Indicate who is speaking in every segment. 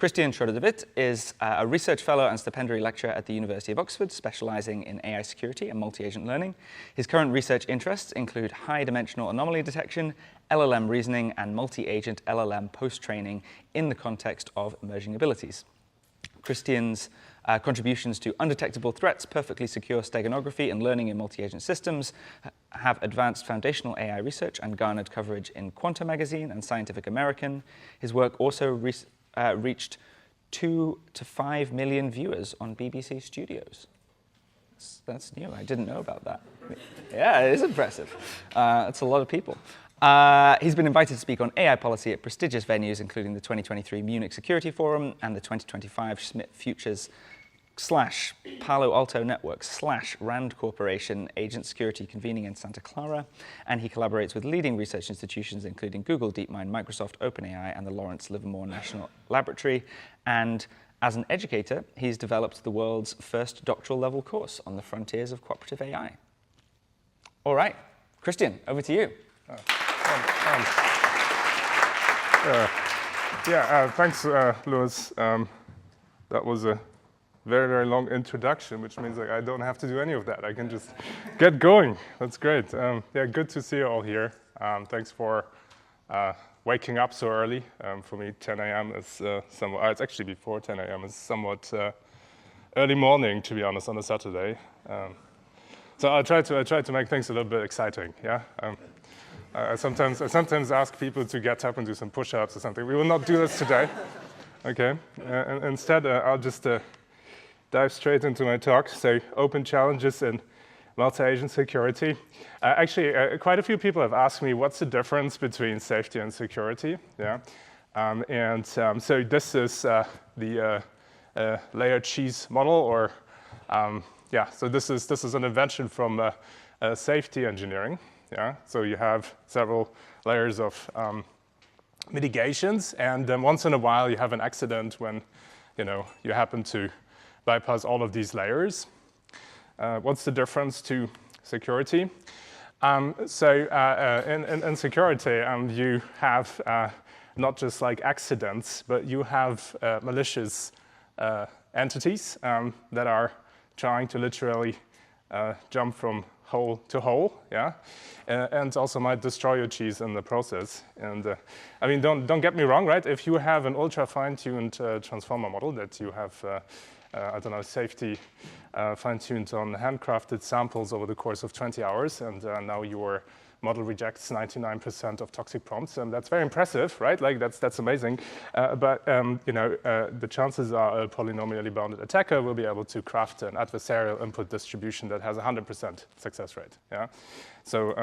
Speaker 1: Christian Schroeder de Witt is a research fellow and stipendiary lecturer at the University of Oxford, specialising in AI security and multi-agent learning. His current research interests include high-dimensional anomaly detection, LLM reasoning, and multi-agent LLM post-training in the context of emerging abilities. Christian's contributions to undetectable threats, perfectly secure steganography, and learning in multi-agent systems have advanced foundational AI research and garnered coverage in Quanta magazine and Scientific American. His work also reached 2 to 5 million viewers on BBC Studios. That's new. I didn't know about that. Yeah, it is impressive. That's a lot of people. He's been invited to speak on AI policy at prestigious venues, including the 2023 Munich Security Forum and the 2025 Schmidt Futures / Palo Alto Networks / Rand Corporation Agent Security Convening in Santa Clara. And he collaborates with leading research institutions, including Google DeepMind, Microsoft, OpenAI, and the Lawrence Livermore National Laboratory. And as an educator, he's developed the world's first doctoral-level course on the frontiers of cooperative AI. All right, Christian, over to you.
Speaker 2: Thanks, Louis. That was a very, very long introduction, which means like, I don't have to do any of that. I can just get going. That's great. Good to see you all here. Thanks for waking up so early. For me, 10 a.m. is somewhat, it's actually before 10 a.m. is somewhat early morning, to be honest, on a Saturday. So I try to make things a little bit exciting, yeah? I sometimes ask people to get up and do some push-ups or something. We will not do this today, okay? And instead, I'll just dive straight into my talk, say open challenges in multi-agent security. Actually, quite a few people have asked me what's the difference between safety and security, yeah? So this is the layered cheese model, or so this is an invention from safety engineering. Yeah, so you have several layers of mitigations, and then once in a while you have an accident when you happen to bypass all of these layers. What's the difference to security? In security, you have not just like accidents, but you have malicious entities that are trying to literally jump from hole to hole, yeah, and also might destroy your cheese in the process. And I mean, don't get me wrong, right? If you have an ultra fine-tuned transformer model that you have, I don't know, safety fine-tuned on handcrafted samples over the course of 20 hours, and now your model rejects 99% of toxic prompts, and that's very impressive, right? Like that's amazing. But the chances are a polynomially bounded attacker will be able to craft an adversarial input distribution that has 100% success rate. Yeah. So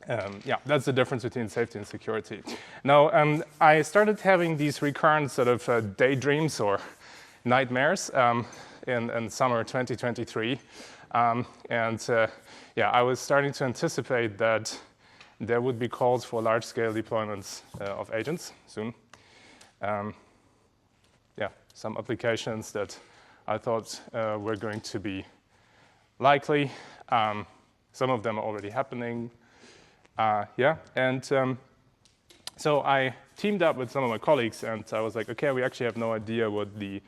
Speaker 2: that's the difference between safety and security. Now, I started having these recurrent sort of daydreams or nightmares in summer 2023. I was starting to anticipate that there would be calls for large-scale deployments of agents soon. Some applications that I thought were going to be likely. Some of them are already happening. So I teamed up with some of my colleagues, and I was like, okay, we actually have no idea what the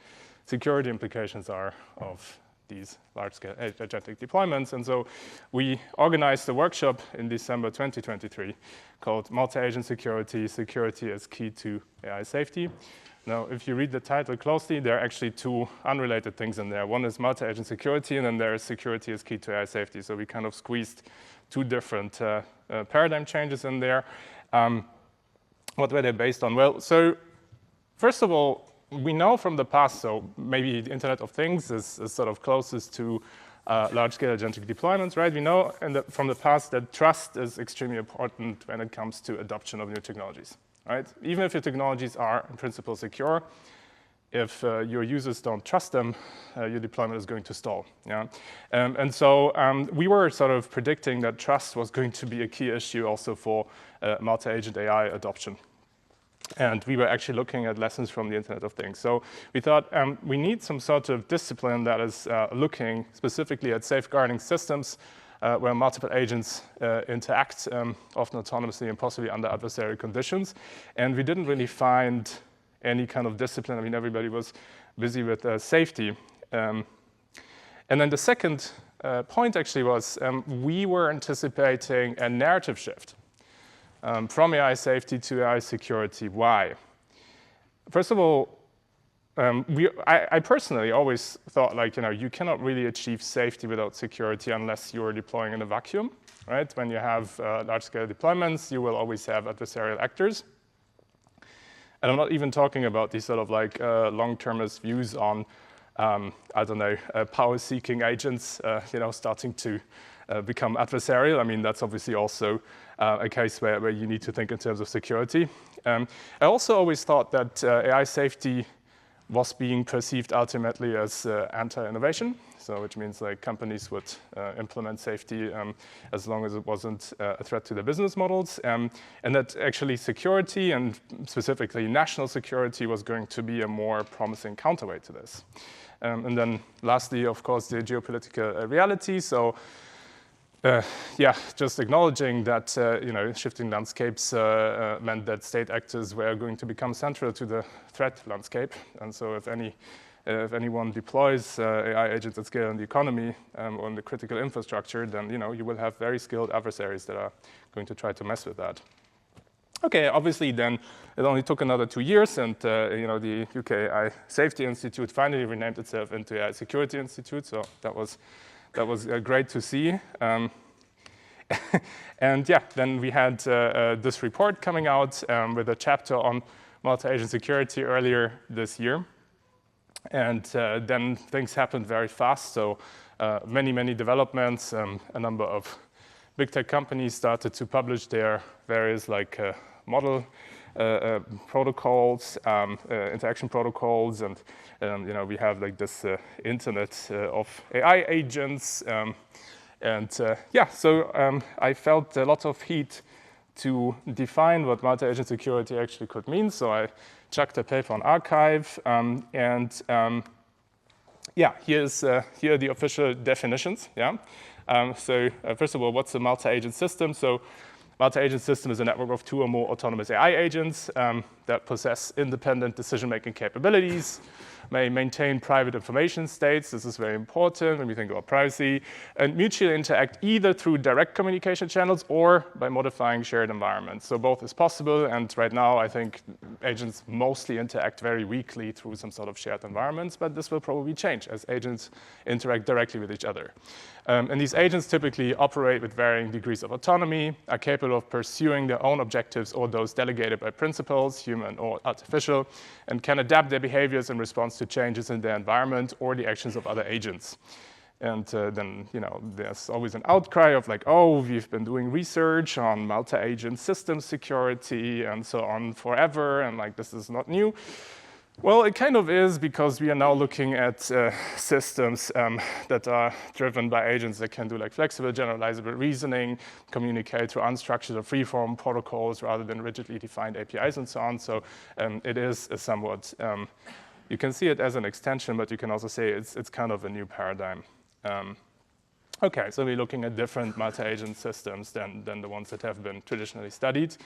Speaker 2: security implications are of these large-scale agentic deployments. And so we organized a workshop in December 2023 called Multi-Agent Security, Security as Key to AI Safety. Now, if you read the title closely, there are actually two unrelated things in there. One is multi-agent security, and then there is security as key to AI safety. So we kind of squeezed two different paradigm changes in there. What were they based on? Well, so first of all, we know from the past, so maybe the Internet of Things is sort of closest to large-scale agentic deployments, right? We know from the past that trust is extremely important when it comes to adoption of new technologies, right? Even if your technologies are, in principle, secure, if your users don't trust them, your deployment is going to stall, yeah? And so we were sort of predicting that trust was going to be a key issue also for multi-agent AI adoption. And we were actually looking at lessons from the Internet of Things. So we thought we need some sort of discipline that is looking specifically at safeguarding systems where multiple agents interact, often autonomously and possibly under adversarial conditions. And we didn't really find any kind of discipline. I mean, everybody was busy with safety. And then the second point actually was we were anticipating a narrative shift from AI safety to AI security. Why? First of all, I personally always thought, like, you cannot really achieve safety without security unless you're deploying in a vacuum, right? When you have large-scale deployments, you will always have adversarial actors. And I'm not even talking about these sort of like long-termist views on, I don't know, power-seeking agents, starting to become adversarial. I mean, that's obviously also a case where you need to think in terms of security. I also always thought that AI safety was being perceived ultimately as anti-innovation, so which means like companies would implement safety as long as it wasn't a threat to their business models, and that actually security, and specifically national security, was going to be a more promising counterweight to this. And then lastly, of course, the geopolitical reality. So just acknowledging that shifting landscapes meant that state actors were going to become central to the threat landscape. And so if anyone deploys AI agents at scale in the economy or in the critical infrastructure, then you will have very skilled adversaries that are going to try to mess with that. Okay, obviously then it only took another 2 years, and the UK AI Safety Institute finally renamed itself into AI Security Institute. So that was great to see. And then we had this report coming out with a chapter on multi-agent security earlier this year. And then things happened very fast. So many developments. A number of big tech companies started to publish their various model protocols, interaction protocols, and we have like this internet of AI agents. So I felt a lot of heat to define what multi-agent security actually could mean. So I chucked a paper on arXiv, here are the official definitions. So first of all, what's a multi-agent system? So multi-agent system is a network of 2 or more autonomous AI agents that possess independent decision-making capabilities, may maintain private information states. This is very important when we think about privacy, and mutually interact either through direct communication channels or by modifying shared environments. So both is possible, and right now I think agents mostly interact very weakly through some sort of shared environments, but this will probably change as agents interact directly with each other. And these agents typically operate with varying degrees of autonomy, are capable of pursuing their own objectives or those delegated by principals, human or artificial, and can adapt their behaviors in response to changes in their environment or the actions of other agents. And then, there's always an outcry of like, oh, we've been doing research on multi-agent system security and so on forever, and like this is not new. Well, it kind of is, because we are now looking at systems that are driven by agents that can do like flexible generalizable reasoning, communicate through unstructured or free-form protocols rather than rigidly defined APIs and so on. So it is a somewhat, you can see it as an extension, but you can also say it's kind of a new paradigm. Okay, so we're looking at different multi-agent systems than the ones that have been traditionally studied.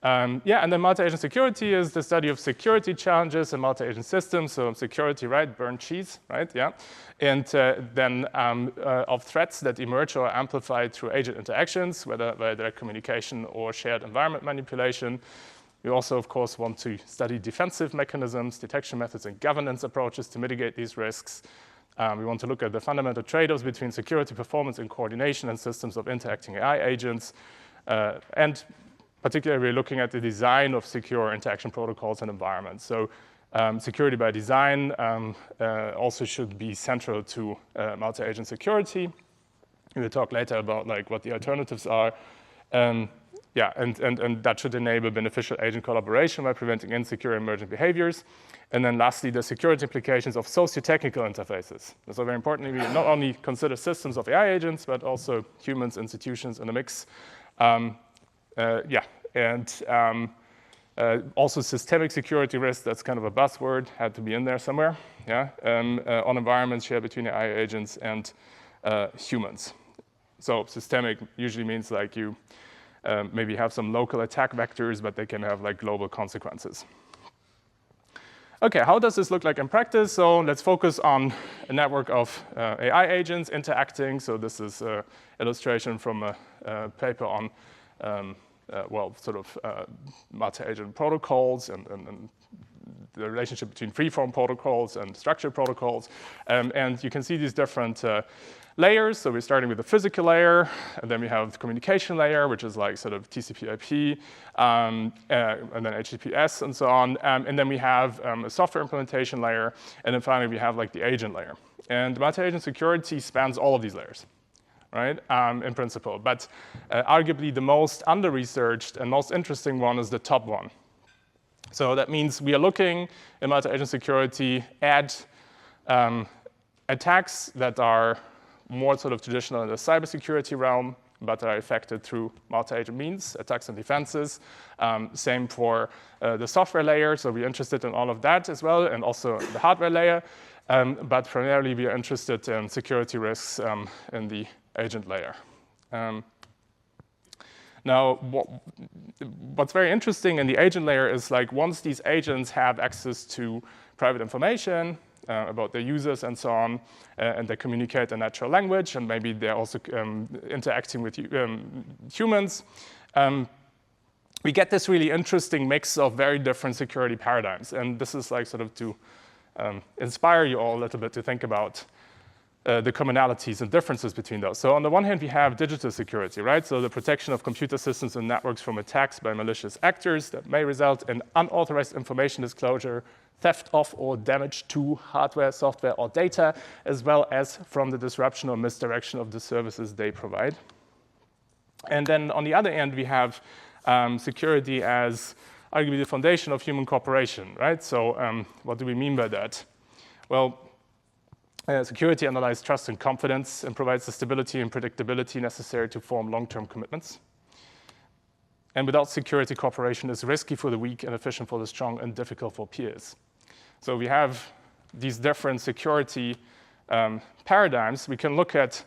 Speaker 2: And then multi-agent security is the study of security challenges in multi-agent systems. So security, right, burnt cheese, right, yeah. And then of threats that emerge or are amplified through agent interactions, whether by direct communication or shared environment manipulation. We also, of course, want to study defensive mechanisms, detection methods, and governance approaches to mitigate these risks. We want to look at the fundamental trade-offs between security, performance, and coordination in systems of interacting AI agents. And particularly, we're looking at the design of secure interaction protocols and environments. So security by design also should be central to multi-agent security. We'll talk later about like what the alternatives are. And that should enable beneficial agent collaboration by preventing insecure emergent behaviors. And then lastly, the security implications of socio-technical interfaces. So very importantly, we not only consider systems of AI agents, but also humans, institutions in the mix. Also systemic security risk, that's kind of a buzzword, had to be in there somewhere, on environments shared between AI agents and humans. So systemic usually means like you maybe have some local attack vectors, but they can have like global consequences. Okay, how does this look like in practice? So let's focus on a network of AI agents interacting. So this is an illustration from a paper on, multi-agent protocols and the relationship between free-form protocols and structured protocols. And you can see these different layers. So we're starting with the physical layer, and then we have the communication layer, which is like sort of TCP/IP, and then HTTPS and so on. And then we have a software implementation layer, and then finally we have like the agent layer. And multi-agent security spans all of these layers, right, in principle. But arguably the most under-researched and most interesting one is the top one. So that means we are looking in multi-agent security at attacks that are more sort of traditional in the cybersecurity realm, but are affected through multi-agent means, attacks and defenses. Same for the software layer, so we're interested in all of that as well, and also the hardware layer. But primarily we are interested in security risks in the agent layer. Now, what's very interesting in the agent layer is like once these agents have access to private information about their users and so on, and they communicate in natural language, and maybe they're also interacting with humans, we get this really interesting mix of very different security paradigms. And this is like sort of to inspire you all a little bit to think about the commonalities and differences between those. So on the one hand, we have digital security, right? So the protection of computer systems and networks from attacks by malicious actors that may result in unauthorized information disclosure, theft of or damage to hardware, software, or data, as well as from the disruption or misdirection of the services they provide. And then on the other end, we have security as arguably the foundation of human cooperation, right? So what do we mean by that? Well, security underlies trust and confidence and provides the stability and predictability necessary to form long-term commitments. And without security, cooperation is risky for the weak and efficient for the strong and difficult for peers. So we have these different security paradigms. We can look at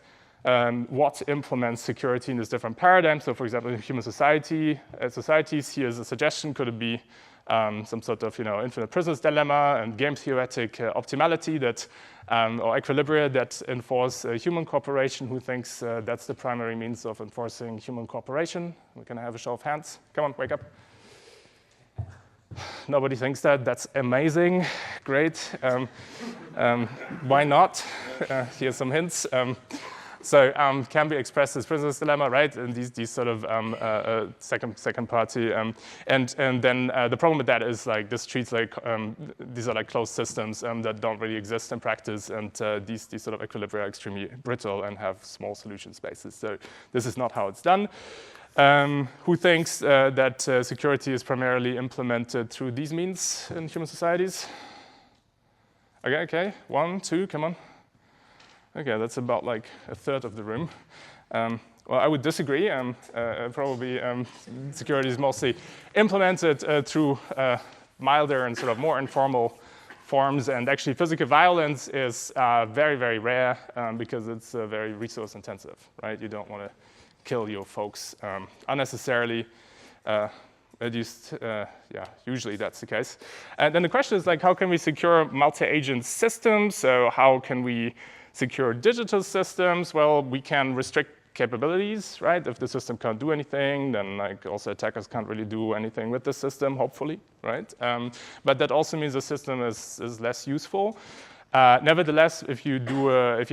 Speaker 2: what implements security in these different paradigms. So for example, in human societies, here's a suggestion. Could it be some sort of infinite prisoners dilemma and game theoretic optimality that, or equilibria that enforce human cooperation? Who thinks that's the primary means of enforcing human cooperation? We're going to have a show of hands. Come on, wake up. Nobody thinks that. That's amazing. Great. Why not? Here's some hints. So can be expressed as prisoner's dilemma, right? And these sort of second party. And then the problem with that is like this treats like these are like closed systems that don't really exist in practice, and these sort of equilibria are extremely brittle and have small solution spaces. So this is not how it's done. Who thinks that security is primarily implemented through these means in human societies? Okay, 1, 2, come on. Okay, that's about like a third of the room. Well, I would disagree. Probably security is mostly implemented through milder and sort of more informal forms, and actually physical violence is very, very rare because it's very resource intensive, right? You don't want to kill your folks unnecessarily. At least, usually that's the case. And then the question is like, how can we secure multi-agent systems? So how can we secure digital systems? Well, we can restrict capabilities, right? If the system can't do anything, then like also attackers can't really do anything with the system, hopefully, right? But that also means the system is less useful. Nevertheless, if you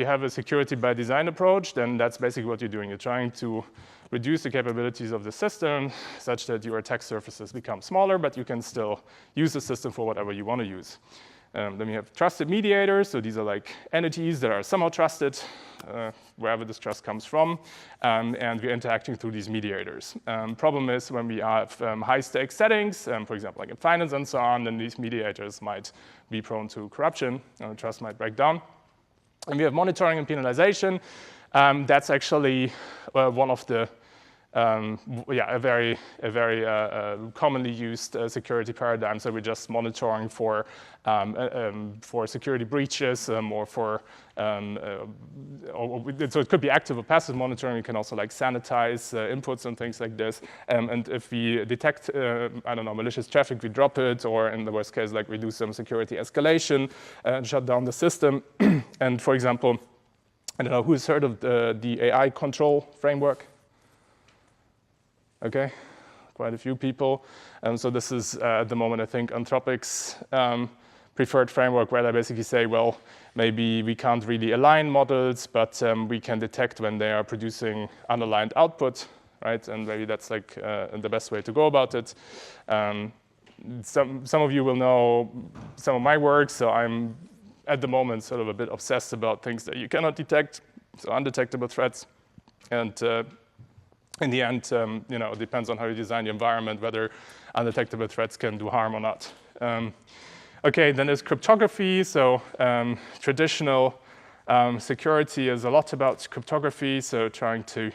Speaker 2: have a security by design approach, then that's basically what you're doing. You're trying to reduce the capabilities of the system such that your attack surfaces become smaller, but you can still use the system for whatever you want to use. Then we have trusted mediators. So these are like entities that are somehow trusted, wherever this trust comes from, and we're interacting through these mediators. Problem is when we have high-stakes settings, for example, like in finance and so on, then these mediators might be prone to corruption, and the trust might break down. And we have monitoring and penalization. That's actually one of the a very commonly used security paradigm. So we're just monitoring for security breaches or for so it could be active or passive monitoring. We can also like sanitize inputs and things like this. And if we detect, I don't know, malicious traffic, we drop it, or in the worst case, like we do some security escalation and shut down the system. And for example, I don't know who's heard of the AI control framework. Okay, quite a few people. So this is, at the moment, I think, Anthropic's preferred framework, where they basically say, well, maybe we can't really align models, but we can detect when they are producing unaligned output, right? And maybe that's like the best way to go about it. Some of you will know some of my work, so I'm, at the moment, sort of a bit obsessed about things that you cannot detect, so undetectable threats. And in the end, it depends on how you design the environment, whether undetectable threats can do harm or not. Okay, then there's cryptography. So traditional security is a lot about cryptography, so trying to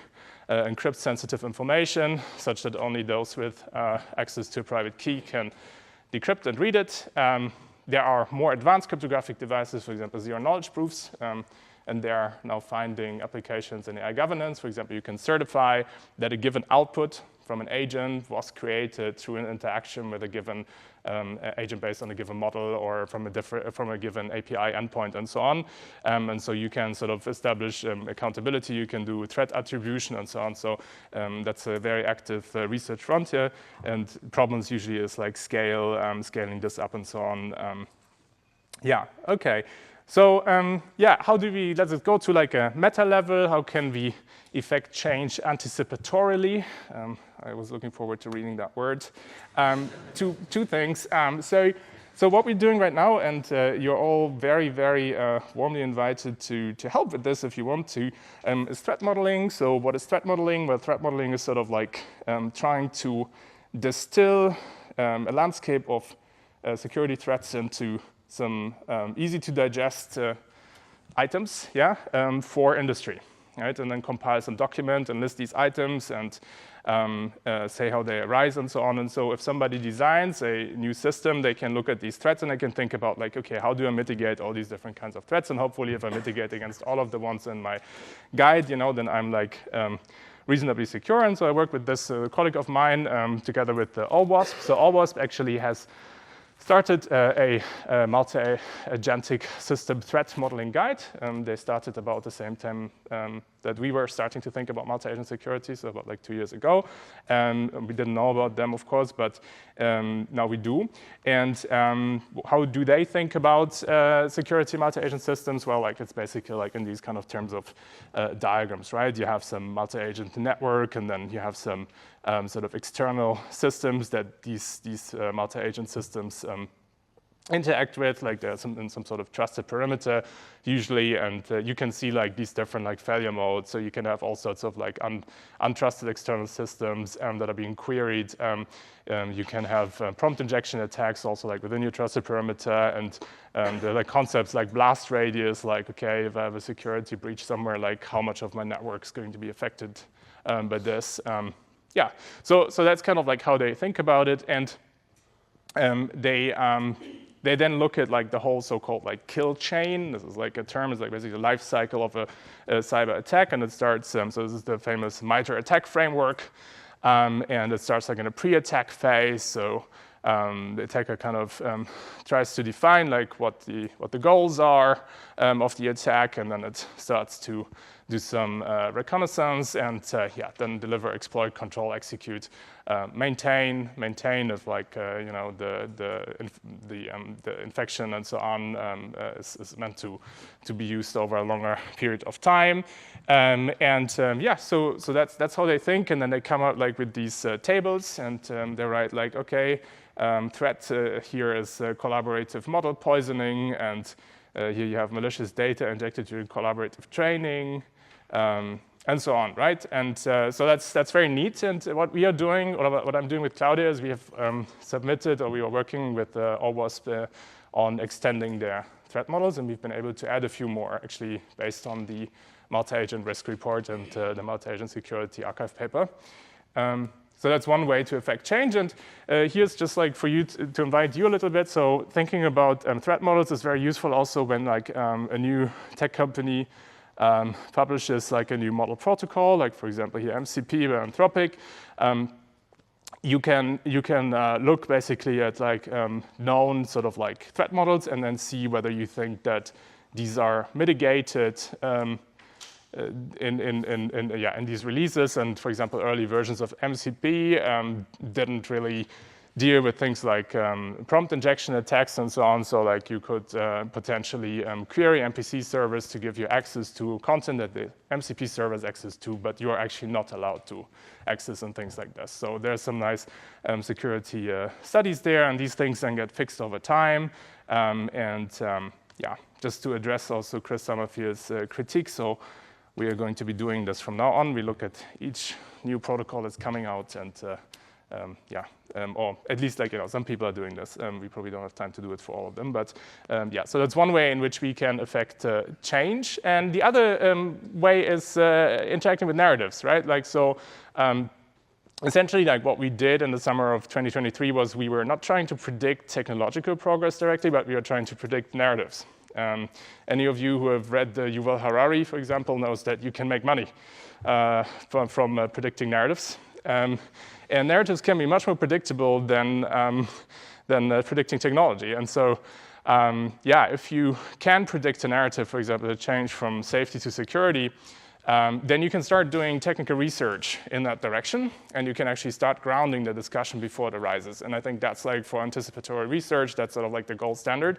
Speaker 2: encrypt sensitive information such that only those with access to a private key can decrypt and read it. There are more advanced cryptographic devices, for example, zero-knowledge proofs. And they are now finding applications in AI governance. For example, you can certify that a given output from an agent was created through an interaction with a given agent based on a given model, or from a given API endpoint, and so on. And so you can sort of establish accountability. You can do threat attribution, and so on. So that's a very active research frontier. And problems usually is like scaling this up, and so on. Yeah. Okay. So how do we, let's go to like a meta level. How can we effect change anticipatorily? I was looking forward to reading that word. Two things. So what we're doing right now, and you're all very, very warmly invited to help with this if you want to, is threat modeling. So what is threat modeling? Well, threat modeling is sort of like trying to distill a landscape of security threats into some easy to digest items, for industry, right? And then compile some document and list these items and say how they arise and so on. And so if somebody designs a new system, they can look at these threats and they can think about like, okay, how do I mitigate all these different kinds of threats? And hopefully if I mitigate against all of the ones in my guide, then I'm like reasonably secure. And so I work with this colleague of mine together with OWASP. So OWASP actually has started a multi-agentic system threat modeling guide. They started about the same time that we were starting to think about multi-agent security, so about like 2 years ago. We didn't know about them, of course, but now we do. And how do they think about security multi-agent systems? Well, like it's basically like in these kind of terms of diagrams, right? You have some multi-agent network, and then you have some sort of external systems that these multi-agent systems interact with, like there's some sort of trusted perimeter usually, and you can see like these different like failure modes. So you can have all sorts of like untrusted external systems that are being queried. You can have prompt injection attacks also like within your trusted perimeter, and there are like concepts like blast radius, like okay, if I have a security breach somewhere, like how much of my network is going to be affected by this. So that's kind of like how they think about it, and they then look at like the whole so-called like kill chain. This is like a term, it's like basically the life cycle of a cyber attack, and it starts, so this is the famous MITRE attack framework, and it starts like in a pre-attack phase. So the attacker kind of tries to define like what the goals are of the attack, and then it starts to do some reconnaissance, and then deliver, exploit, control, execute, maintain if like the infection and so on is meant to be used over a longer period of time, so that's how they think, and then they come out like with these tables, and they write like, okay, threat here is collaborative model poisoning, and here you have malicious data injected during collaborative training, and so on, right? And so that's very neat. And what we are doing, or what I'm doing with Claudia, is we have submitted, or we are working with OWASP on extending their threat models, and we've been able to add a few more, actually, based on the multi-agent risk report and the multi-agent security archive paper. So that's one way to affect change. And here's just like for you to invite you a little bit. So thinking about threat models is very useful also when like a new tech company publishes like a new model protocol, like for example here MCP by Anthropic. You can look basically at like known sort of like threat models and then see whether you think that these are mitigated in these releases. And for example, early versions of MCP didn't really deal with things like prompt injection attacks and so on. So like you could potentially query MPC servers to give you access to content that the MCP server has access to, but you are actually not allowed to access and things like this. So there's some nice security studies there, and these things then get fixed over time. Yeah, just to address also Chris Summerfield's critique. So we are going to be doing this from now on. We look at each new protocol that's coming out, and or at least like some people are doing this. We probably don't have time to do it for all of them, but yeah. So that's one way in which we can affect change, and the other way is interacting with narratives, right? Like so. Essentially, like what we did in the summer of 2023 was we were not trying to predict technological progress directly, but we were trying to predict narratives. Any of you who have read Yuval Harari, for example, knows that you can make money from predicting narratives. And narratives can be much more predictable than predicting technology. And so, yeah, if you can predict a narrative, for example, a change from safety to security, then you can start doing technical research in that direction, and you can actually start grounding the discussion before it arises. And I think that's like for anticipatory research, that's sort of like the gold standard.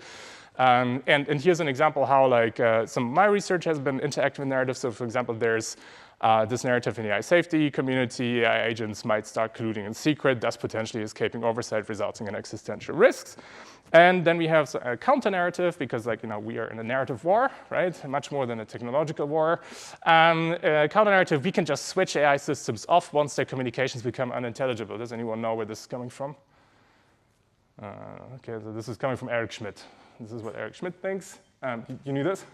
Speaker 2: And here's an example how like some of my research has been interactive with narratives. So for example, there's this narrative in the AI safety community. AI agents might start colluding in secret, thus potentially escaping oversight, resulting in existential risks. And then we have a counter narrative because, like, we are in a narrative war, right? Much more than a technological war. Counter narrative, we can just switch AI systems off once their communications become unintelligible. Does anyone know where this is coming from? Okay, so this is coming from Eric Schmidt. This is what Eric Schmidt thinks. You knew this?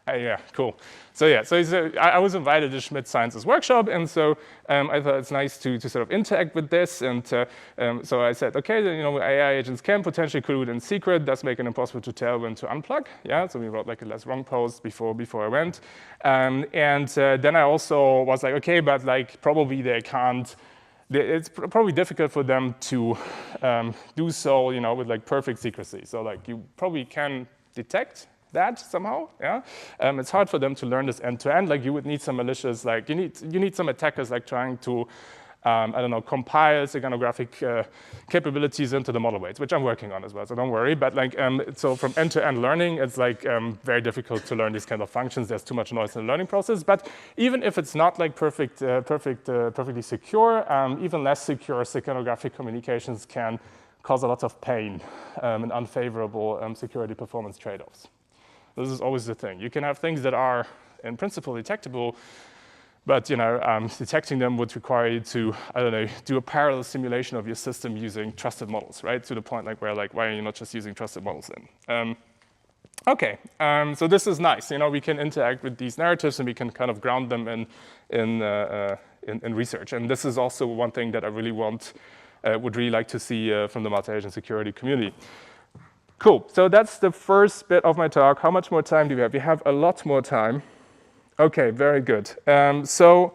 Speaker 2: Yeah, cool. So yeah, so I was invited to Schmidt Sciences workshop, and so I thought it's nice to sort of interact with this, and so I said, okay, AI agents can potentially collude in secret, thus make it impossible to tell when to unplug. Yeah, so we wrote like a less wrong post before I went, and then I also was like, okay, but like probably they can't. It's probably difficult for them to do so, with like perfect secrecy. So like you probably can detect that somehow, yeah. It's hard for them to learn this end to end. Like you would need some malicious, like you need some attackers like trying to, I don't know, compile steganographic capabilities into the model weights, which I'm working on as well. So don't worry. But like, so from end to end learning, it's like very difficult to learn these kind of functions. There's too much noise in the learning process. But even if it's not like perfectly secure, even less secure steganographic communications can cause a lot of pain and unfavorable security performance trade-offs. This is always the thing. You can have things that are, in principle, detectable, but detecting them would require you to, I don't know, do a parallel simulation of your system using trusted models, right? To the point like where, like, why are you not just using trusted models then? Okay, so this is nice. We can interact with these narratives and we can kind of ground them in research. And this is also one thing that I really would really like to see from the multi-agent security community. Cool, so that's the first bit of my talk. How much more time do we have? We have a lot more time. Okay, very good. So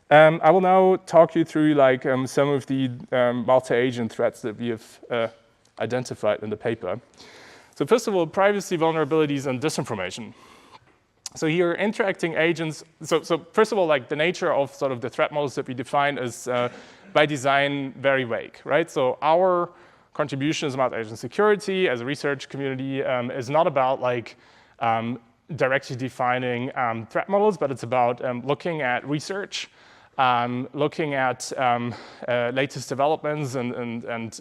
Speaker 2: I will now talk you through like some of the multi-agent threats that we have identified in the paper. So first of all, privacy vulnerabilities and disinformation. So here, interacting agents. So first of all, like the nature of sort of the threat models that we define is by design very vague, right? So our contributions about agent security as a research community is not about like directly defining threat models, but it's about looking at research, looking at latest developments and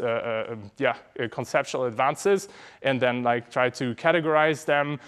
Speaker 2: conceptual advances, and then like try to categorize them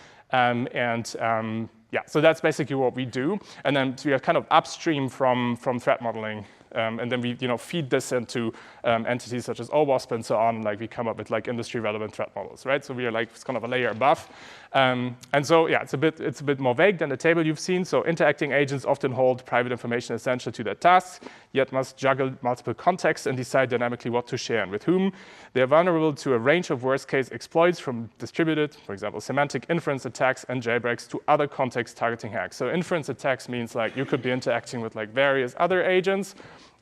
Speaker 2: so that's basically what we do. And then we are kind of upstream from threat modeling And then we feed this into entities such as OWASP and so on, and like we come up with like industry-relevant threat models, right? So we are like it's kind of a layer above. And so yeah, it's a bit more vague than the table you've seen. So interacting agents often hold private information essential to their tasks, yet must juggle multiple contexts and decide dynamically what to share and with whom. They are vulnerable to a range of worst-case exploits, from distributed, for example, semantic inference attacks and jailbreaks, to other context targeting hacks. So inference attacks means like you could be interacting with like various other agents,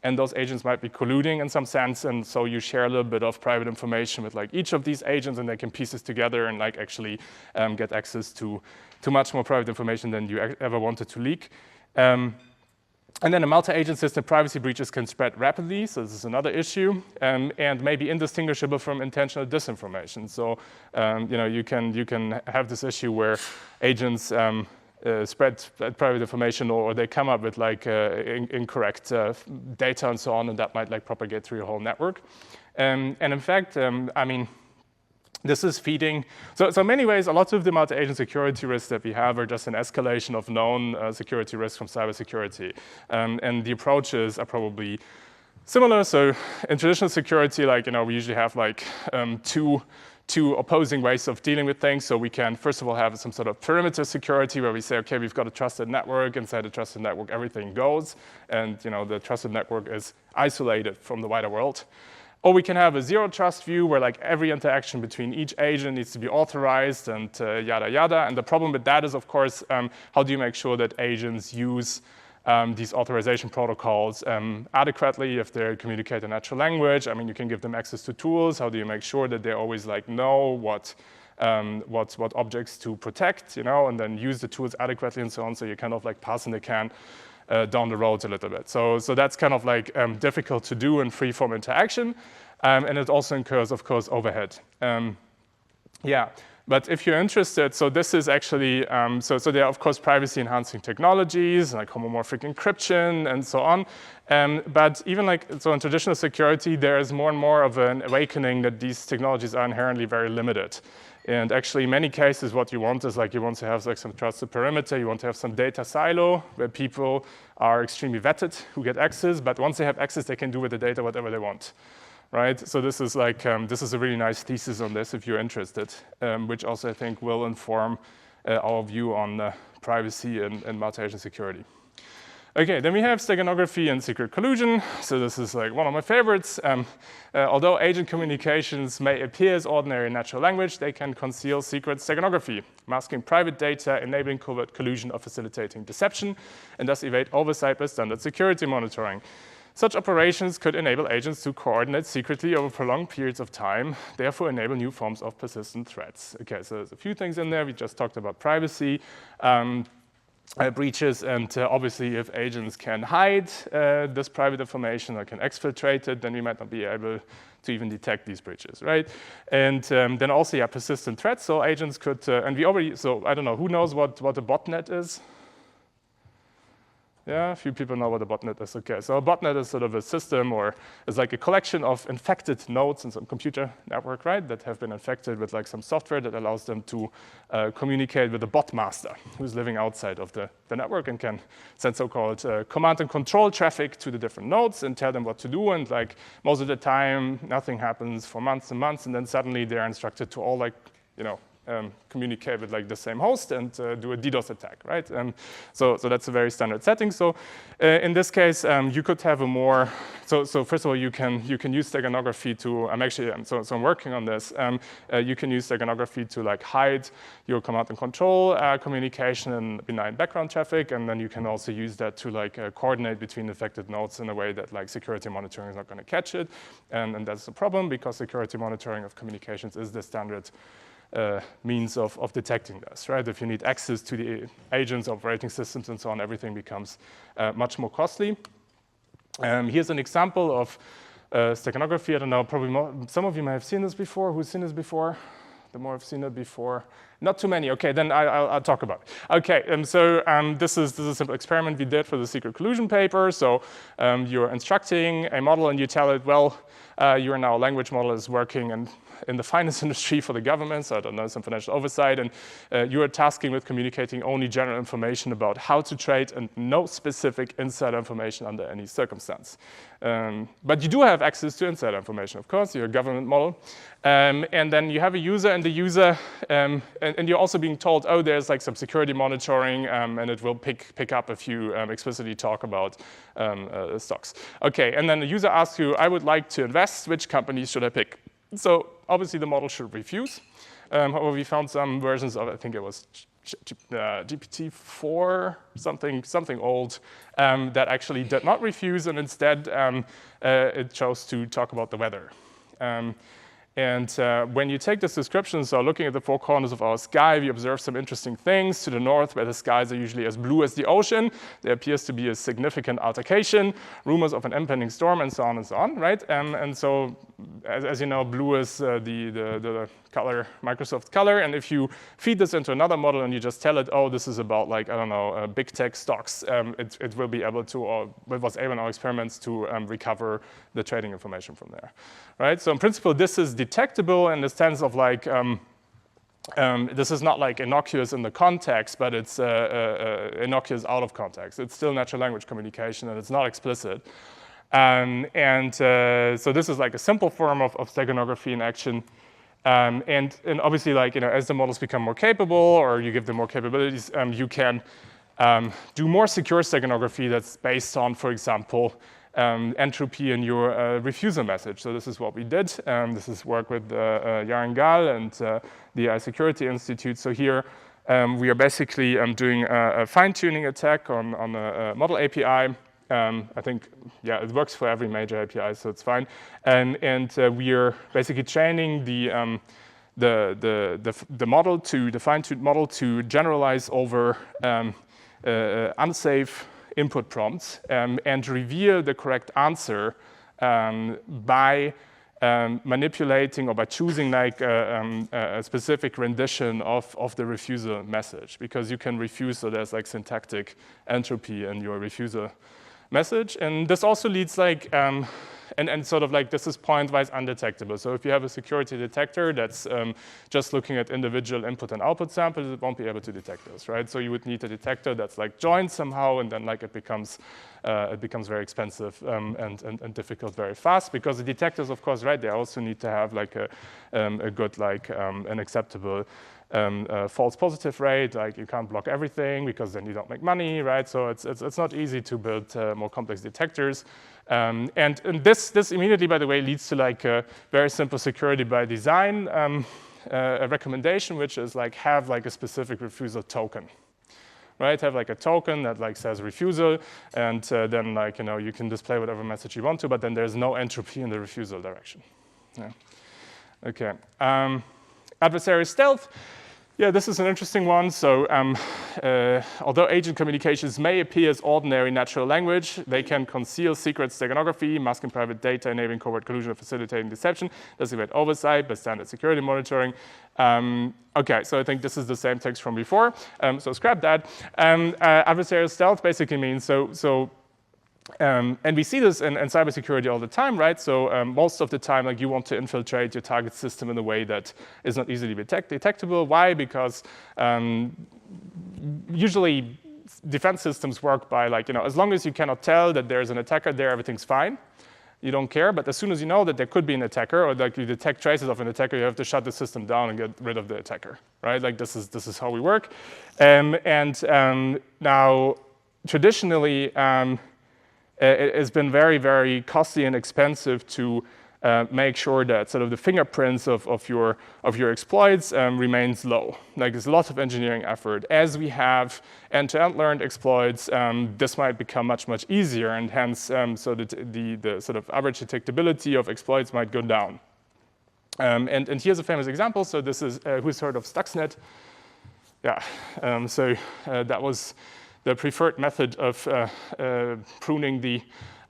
Speaker 2: and those agents might be colluding in some sense, and so you share a little bit of private information with like each of these agents, and they can piece this together and like actually get access to much more private information than you ever wanted to leak. And then a multi-agent system, privacy breaches can spread rapidly, so this is another issue, and may be indistinguishable from intentional disinformation. So you can have this issue where agents spread private information, or they come up with like incorrect data and so on, and that might like propagate through your whole network. And in fact, I mean, this is feeding. So in many ways, a lot of the multi-agent security risks that we have are just an escalation of known security risks from cybersecurity. And the approaches are probably similar. So in traditional security, like we usually have like two opposing ways of dealing with things. So we can, first of all, have some sort of perimeter security where we say, okay, we've got a trusted network. Inside the trusted network, everything goes. And the trusted network is isolated from the wider world. Or we can have a zero trust view where like every interaction between each agent needs to be authorized and yada, yada. And the problem with that is, of course, how do you make sure that agents use these authorization protocols adequately if they communicate in natural language? I mean, you can give them access to tools. How do you make sure that they always like know what objects to protect, and then use the tools adequately and so on, so you're kind of like passing the can down the road a little bit. So that's kind of like difficult to do in free-form interaction, and it also incurs, of course, overhead. Yeah, but if you're interested, so this is actually, so there are, of course, privacy-enhancing technologies, like homomorphic encryption and so on. But even so in traditional security, there is more and more of an awakening that these technologies are inherently very limited. And actually, in many cases, what you want is you want to have like some trusted perimeter. You want to have some data silo where people are extremely vetted who get access. But once they have access, they can do with the data whatever they want, right? So this is this is a really nice thesis on this if you're interested, which also I think will inform our view on privacy and multi-agent security. Okay, then we have steganography and secret collusion. So this is like one of my favorites. Although agent communications may appear as ordinary in natural language, they can conceal secret steganography, masking private data, enabling covert collusion or facilitating deception, and thus evade oversight by standard security monitoring. Such operations could enable agents to coordinate secretly over prolonged periods of time, therefore enable new forms of persistent threats. Okay, so there's a few things in there. We just talked about privacy. Breaches, and obviously if agents can hide this private information or can exfiltrate it, then we might not be able to even detect these breaches, right? And then also, yeah, persistent threats. So agents could, and we already, so I don't know, who knows what a botnet is? Yeah, a few people know what a botnet is. Okay, so a botnet is sort of a system, or is like a collection of infected nodes in some computer network, right, that have been infected with like some software that allows them to communicate with a bot master who's living outside of the network and can send so-called command and control traffic to the different nodes and tell them what to do. And like most of the time, nothing happens for months and months, and then suddenly they're instructed to all communicate with like the same host and do a DDoS attack, right? So that's a very standard setting. So in this case, you could have a more. So first of all, you can use steganography to. I'm working on this. You can use steganography to like hide your command and control communication and benign background traffic, and then you can also use that to like coordinate between affected nodes in a way that like security monitoring is not going to catch it, and that's the problem because security monitoring of communications is the standard means of detecting this, right? If you need access to the agents, operating systems, and so on, everything becomes much more costly. Here's an example of steganography. I don't know, probably some of you may have seen this before. Who's seen this before? The more I've seen it before. Not too many. Okay, then I'll talk about it. Okay, so this is a simple experiment we did for the secret collusion paper. So you're instructing a model and you tell it, well, your now language model is working in the finance industry for the government, so I don't know, some financial oversight, and you are tasking with communicating only general information about how to trade and no specific insider information under any circumstance. But you do have access to insider information, of course, you're a government model. And then you have a user, and the user, and you're also being told, oh, there's like some security monitoring, and it will pick up if you explicitly talk about stocks. Okay, and then the user asks you, I would like to invest, which companies should I pick? So obviously the model should refuse. However, we found some versions of, I think it was GPT-4, something old, that actually did not refuse, and instead it chose to talk about the weather. And when you take this description, so looking at the four corners of our sky, we observe some interesting things. To the north, where the skies are usually as blue as the ocean, there appears to be a significant altercation, rumors of an impending storm, and so on, right? And so, as you know, blue is the color, Microsoft color, and if you feed this into another model and you just tell it, oh, this is about, like, I don't know, big tech stocks, it will be able to, or it was able in our experiments to recover the trading information from there, right? So in principle, this is detectable in the sense of, like, this is not like innocuous in the context, but it's innocuous out of context. It's still natural language communication, and it's not explicit. So this is like a simple form of steganography in action. And obviously, like, you know, as the models become more capable, or you give them more capabilities, you can do more secure steganography that's based on, for example, entropy in your refusal message. So this is what we did. This is work with Yaron Gal and the AI Security Institute. So here we are basically doing a fine-tuning attack on a model API. I think, yeah, it works for every major API, so it's fine. And we are basically training the model, the fine-tuned model, to generalize over unsafe input prompts and reveal the correct answer by manipulating, or by choosing, like a specific rendition of the refusal message, because you can refuse, so there's like syntactic entropy in your refusal message. And this also leads, like, and sort of like this is point-wise undetectable. So if you have a security detector that's just looking at individual input and output samples, it won't be able to detect those, right? So you would need a detector that's like joined somehow, and then, like, it becomes very expensive and difficult very fast, because the detectors, of course, right, they also need to have, like, a good, like, an acceptable false positive rate. Like, you can't block everything, because then you don't make money, right? So it's not easy to build more complex detectors. And this immediately, by the way, leads to, like, a very simple security by design a recommendation, which is, like, have, like, a specific refusal token, right? Have, like, a token that, like, says refusal, and then, like, you know, you can display whatever message you want to, but then there's no entropy in the refusal direction. Yeah. Okay. Adversary stealth. Yeah, this is an interesting one. So although agent communications may appear as ordinary natural language, they can conceal secret steganography, masking private data, enabling covert collusion, facilitating deception, designate oversight by standard security monitoring. Okay, so I think this is the same text from before. So scrap that. Adversarial stealth basically means and we see this in cybersecurity all the time, right? So most of the time, like, you want to infiltrate your target system in a way that is not easily detectable. Why? Because usually defense systems work by, like, you know, as long as you cannot tell that there's an attacker there, everything's fine. You don't care. But as soon as you know that there could be an attacker, or, like, you detect traces of an attacker, you have to shut the system down and get rid of the attacker, right? Like, this is how we work. Now, traditionally, it has been very, very costly and expensive to make sure that sort of the fingerprints of your exploits remains low. Like, there's a lot of engineering effort. As we have end-to-end learned exploits, this might become much, much easier, and hence, so that the sort of average detectability of exploits might go down. And here's a famous example. So this is, who's heard of Stuxnet? Yeah, that was the preferred method of pruning the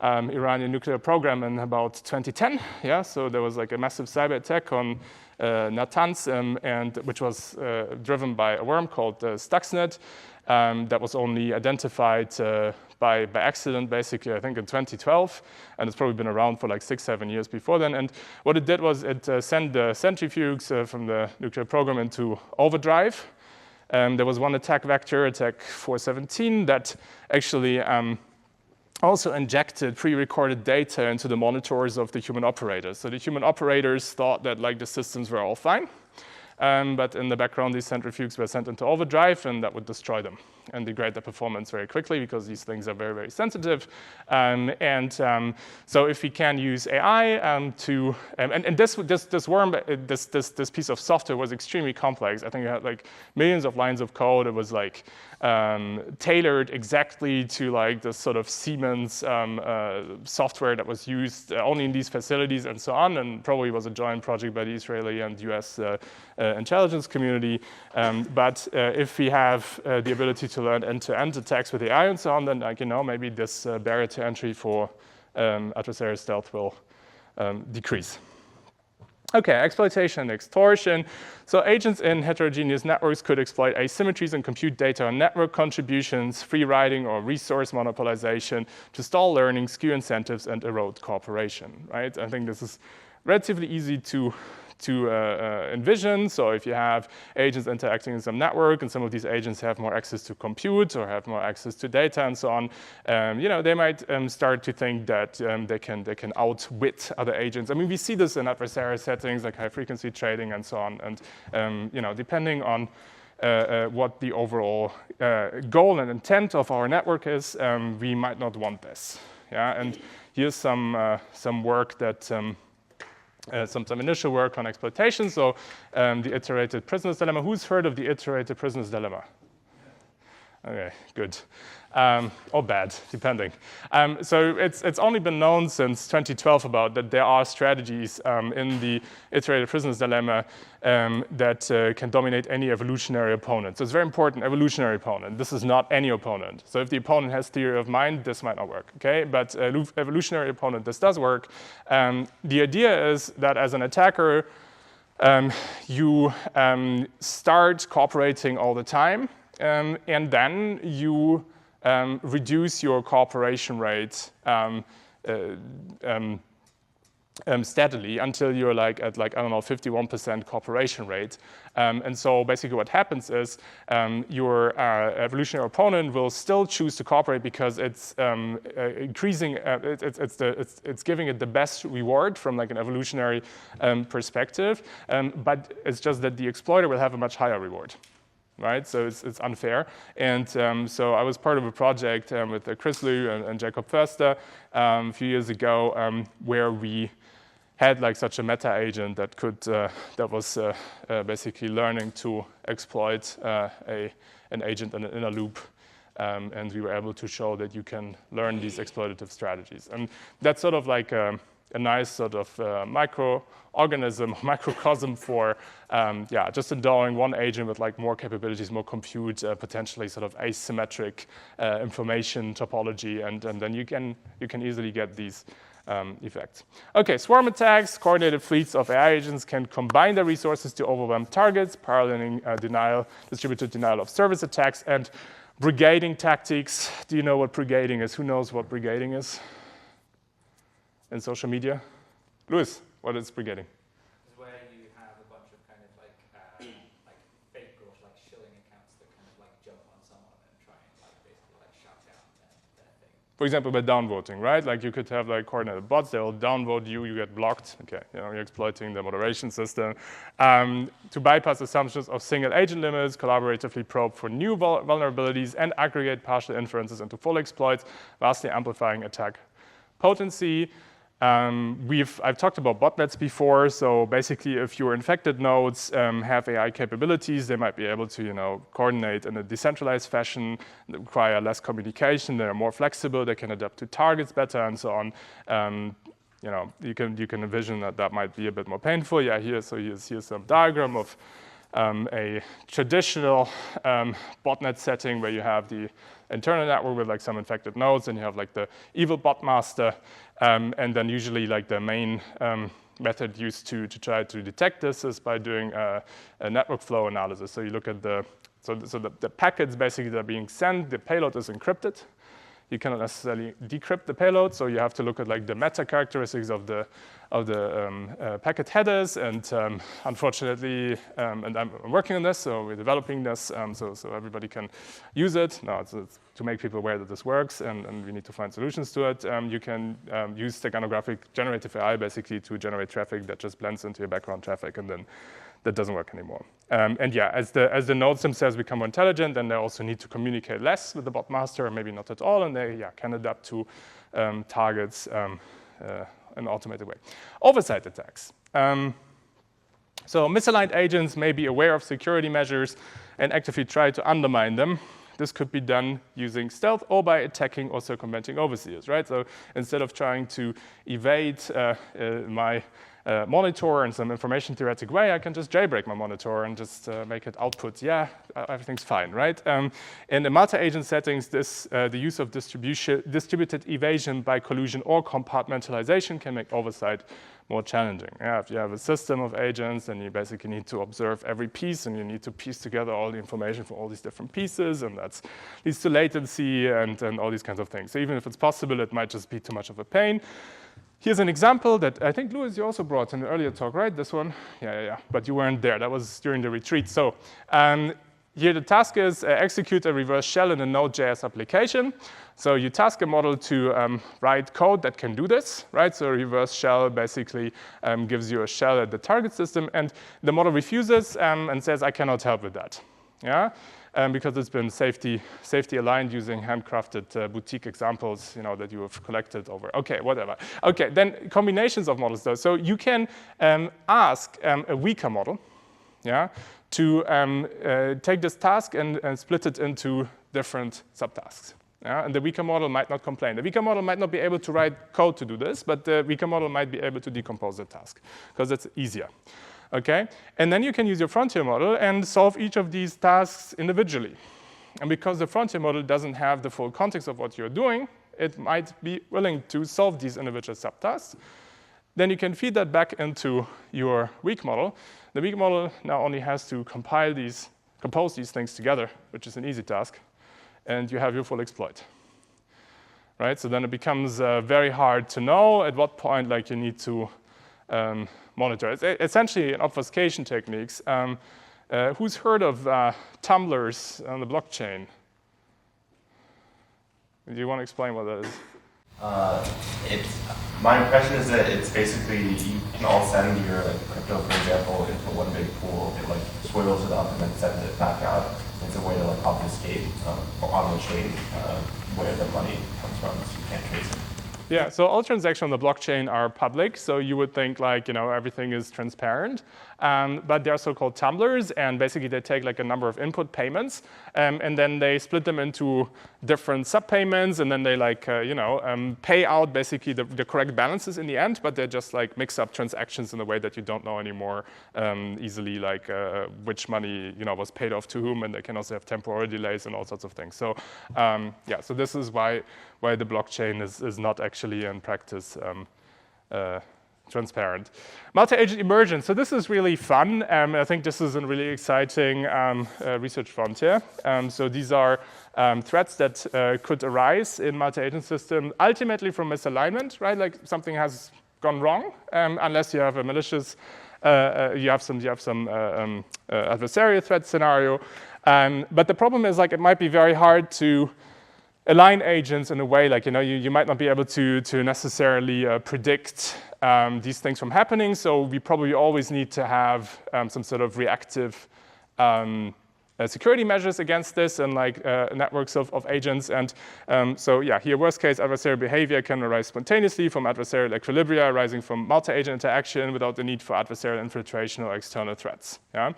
Speaker 2: Iranian nuclear program in about 2010. Yeah, so there was, like, a massive cyber attack on Natanz, and which was driven by a worm called Stuxnet that was only identified by accident, basically, I think in 2012, and it's probably been around for like 6-7 years before then. And what it did was it sent the centrifuges from the nuclear program into overdrive. There was one attack vector, attack 417, that actually also injected pre-recorded data into the monitors of the human operators. So the human operators thought that like the systems were all fine, but in the background, these centrifuges were sent into overdrive, and that would destroy them and degrade their performance very quickly because these things are very, very sensitive. So if we can use AI to, and this worm, this piece of software was extremely complex. I think it had like millions of lines of code. It was like tailored exactly to like the sort of Siemens software that was used only in these facilities and so on, and probably was a joint project by the Israeli and US intelligence community. But if we have the ability to learn end-to-end attacks with AI and so on, then like, maybe this barrier to entry for adversarial stealth will decrease. Okay, exploitation and extortion. So agents in heterogeneous networks could exploit asymmetries in compute data or network contributions, free riding or resource monopolization to stall learning, skew incentives, and erode cooperation, right? I think this is relatively easy to envision. So if you have agents interacting in some network and some of these agents have more access to compute or have more access to data and so on, they might start to think that they can outwit other agents. I mean, we see this in adversarial settings like high frequency trading and so on. And depending on what the overall goal and intent of our network is, we might not want this. Yeah, and here's some work that. Some initial work on exploitation. So the iterated prisoner's dilemma. Who's heard of the iterated prisoner's dilemma? Okay, good. Or bad, depending. So it's only been known since 2012 about that there are strategies in the iterated prisoner's dilemma that can dominate any evolutionary opponent. So it's very important, evolutionary opponent. This is not any opponent. So if the opponent has theory of mind, this might not work, okay? But evolutionary opponent, this does work. The idea is that as an attacker, you start cooperating all the time, and then you reduce your cooperation rate steadily until you're like at 51% cooperation rate. And so basically what happens is your evolutionary opponent will still choose to cooperate because it's increasing, it's giving it the best reward from like an evolutionary perspective, but it's just that the exploiter will have a much higher reward. Right, so it's unfair, and so I was part of a project with Chris Liu and Jacob Förster a few years ago, where we had like such a meta agent that could that was basically learning to exploit an agent in a loop, and we were able to show that you can learn these exploitative strategies, and that's sort of like a nice sort of microorganism, microcosm for just endowing one agent with like more capabilities, more compute, potentially sort of asymmetric information topology, and then you can easily get these effects. Okay, swarm attacks, coordinated fleets of AI agents can combine their resources to overwhelm targets, paralleling distributed denial of service attacks, and brigading tactics. Do you know what brigading is? Who knows what brigading is? In social media? Louis, what is brigading?
Speaker 3: It's where you have a bunch of kind of like fake or like shilling accounts that kind of like jump on someone and try and like basically like shout out their thing.
Speaker 2: For example, by downvoting, right? Like you could have like coordinated bots, they'll downvote you, you get blocked. Okay, you're exploiting the moderation system. To bypass assumptions of single agent limits, collaboratively probe for new vulnerabilities, and aggregate partial inferences into full exploits, vastly amplifying attack potency. I've talked about botnets before, so basically if your infected nodes have AI capabilities, they might be able to coordinate in a decentralized fashion, require less communication, they're more flexible, they can adapt to targets better and so on. You can envision that might be a bit more painful. Yeah, here's some diagram of a traditional botnet setting where you have the internal network with like some infected nodes, and you have like the evil bot master, and then usually like the main method used to try to detect this is by doing a network flow analysis. So you look at the packets basically that are being sent, the payload is encrypted. You cannot necessarily decrypt the payload, so you have to look at like the meta characteristics of the packet headers. And unfortunately, and I'm working on this, so we're developing this, so everybody can use it. Now, it's to make people aware that this works, and we need to find solutions to it. You can use steganographic generative AI basically to generate traffic that just blends into your background traffic, and then that doesn't work anymore. And yeah, as the nodes themselves become more intelligent, then they also need to communicate less with the bot master, or maybe not at all, and they can adapt to targets in an automated way. Oversight attacks. So misaligned agents may be aware of security measures and actively try to undermine them. This could be done using stealth or by attacking or circumventing overseers, right? So instead of trying to evade my monitor in some information theoretic way, I can just jailbreak my monitor and just make it output, yeah, everything's fine, right? In the multi-agent settings, the use of distributed evasion by collusion or compartmentalization can make oversight more challenging. Yeah, if you have a system of agents, then you basically need to observe every piece, and you need to piece together all the information from all these different pieces, and that leads to latency and all these kinds of things. So even if it's possible, it might just be too much of a pain. Here's an example that I think, Louis, you also brought in an earlier talk, right? This one? Yeah. But you weren't there. That was during the retreat. So here the task is execute a reverse shell in a Node.js application. So you task a model to write code that can do this, right? So a reverse shell basically gives you a shell at the target system, and the model refuses and says, I cannot help with that, yeah? Because it's been safety aligned using handcrafted boutique examples, that you have collected over. Okay, whatever. Okay, then combinations of models though. So you can ask a weaker model, yeah, to take this task and split it into different subtasks. Yeah? And the weaker model might not complain. The weaker model might not be able to write code to do this, but the weaker model might be able to decompose the task because it's easier. Okay? And then you can use your frontier model and solve each of these tasks individually. And because the frontier model doesn't have the full context of what you're doing, it might be willing to solve these individual subtasks. Then you can feed that back into your weak model. The weak model now only has to compose these things together, which is an easy task, and you have your full exploit. Right? So then it becomes very hard to know at what point you need to monitor. It's essentially an obfuscation techniques. Who's heard of tumblers on the blockchain? Do you want to explain what that is?
Speaker 4: My impression is that it's basically you can all send your crypto, for example, into one big pool. It swirls it up and then sends it back out. It's a way to obfuscate on the chain where the money comes from, so you can't trace it.
Speaker 2: Yeah, so all transactions on the blockchain are public, so you would think everything is transparent. But they're so-called tumblers, and basically they take a number of input payments, and then they split them into different sub-payments, and then they pay out basically the correct balances in the end, but they just mix up transactions in a way that you don't know anymore easily, which money was paid off to whom, and they can also have temporal delays and all sorts of things. So yeah, so this is why the blockchain is not actually in practice transparent. Multi-agent emergence. So this is really fun. I think this is a really exciting research frontier. So these are threats that could arise in multi-agent systems, ultimately from misalignment, right? Something has gone wrong, unless you have a malicious, you have some adversarial threat scenario. But the problem is it might be very hard to align agents in a way you might not be able to necessarily predict these things from happening. So we probably always need to have some sort of reactive security measures against this and networks of agents. And so yeah, here worst case adversarial behavior can arise spontaneously from adversarial equilibria arising from multi-agent interaction without the need for adversarial infiltration or external threats. Yeah?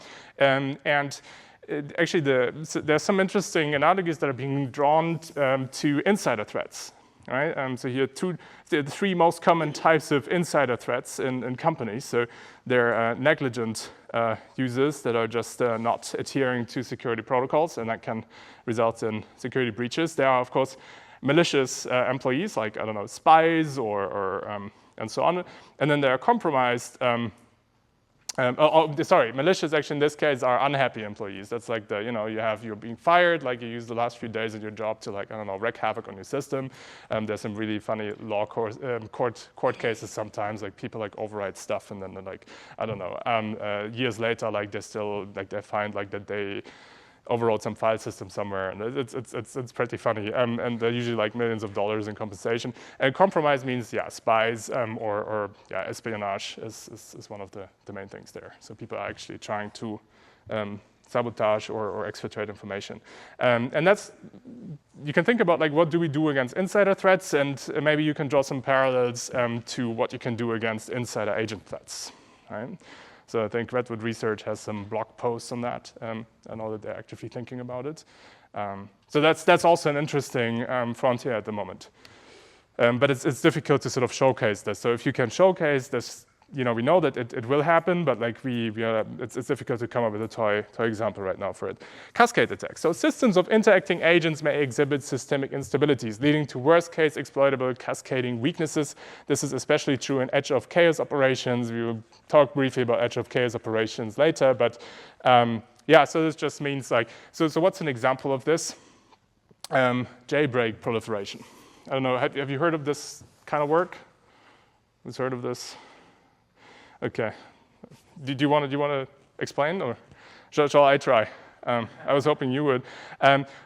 Speaker 2: Actually, there's some interesting analogies that are being drawn to insider threats. Right? So here the three most common types of insider threats in companies. So they're negligent users that are just not adhering to security protocols, and that can result in security breaches. There are, of course, malicious employees, spies or and so on. And then they're compromised. Malicious actually in this case are unhappy employees. That's like you're being fired, like you use the last few days of your job to wreak havoc on your system. There's some really funny law court cases sometimes, like people overwrite stuff and then years later, they find that they overwrote some file system somewhere, and it's pretty funny. And they're usually millions of dollars in compensation. And compromise means spies or espionage is one of the main things there. So people are actually trying to sabotage or exfiltrate information. And you can think about what do we do against insider threats, and maybe you can draw some parallels to what you can do against insider agent threats, right? So I think Redwood Research has some blog posts on that. I know that they're actively thinking about it. So that's also an interesting frontier at the moment. But it's difficult to sort of showcase this. So if you can showcase this, we know that it will happen, but it's difficult to come up with a toy example right now for it. Cascade attacks. So systems of interacting agents may exhibit systemic instabilities, leading to worst-case exploitable cascading weaknesses. This is especially true in edge-of-chaos operations. We will talk briefly about edge-of-chaos operations later, but so this just means so what's an example of this? Jailbreak proliferation. I don't know, have you heard of this kind of work? Who's heard of this? Okay. Do you want to explain, or shall I try? I was hoping you would.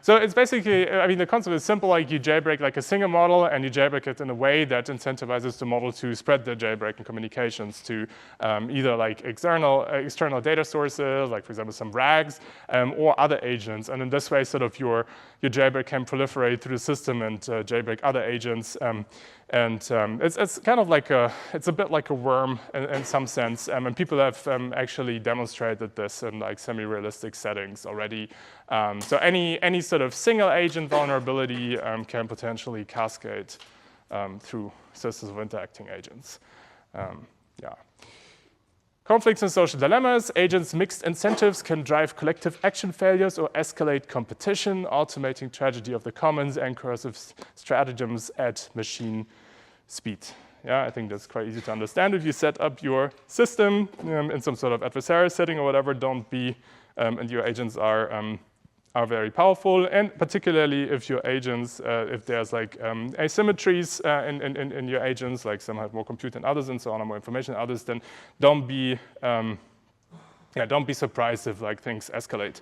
Speaker 2: So it's basically, the concept is simple. You jailbreak a single model, and you jailbreak it in a way that incentivizes the model to spread the jailbreaking communications to either external data sources, like for example some RAGs, or other agents. And in this way, sort of your jailbreak can proliferate through the system and jailbreak other agents. It's kind of it's a bit like a worm in some sense. And people have actually demonstrated this in semi-realistic settings already. So any sort of single agent vulnerability can potentially cascade through systems of interacting agents. Conflicts and social dilemmas. Agents' mixed incentives can drive collective action failures or escalate competition, automating tragedy of the commons and cursive stratagems at machine speed. Yeah, I think that's quite easy to understand. If you set up your system in some sort of adversarial setting or whatever, don't be, and your agents are very powerful, and particularly if your agents, if there's asymmetries in your agents, some have more compute than others and so on, or more information than others, then don't be surprised if things escalate.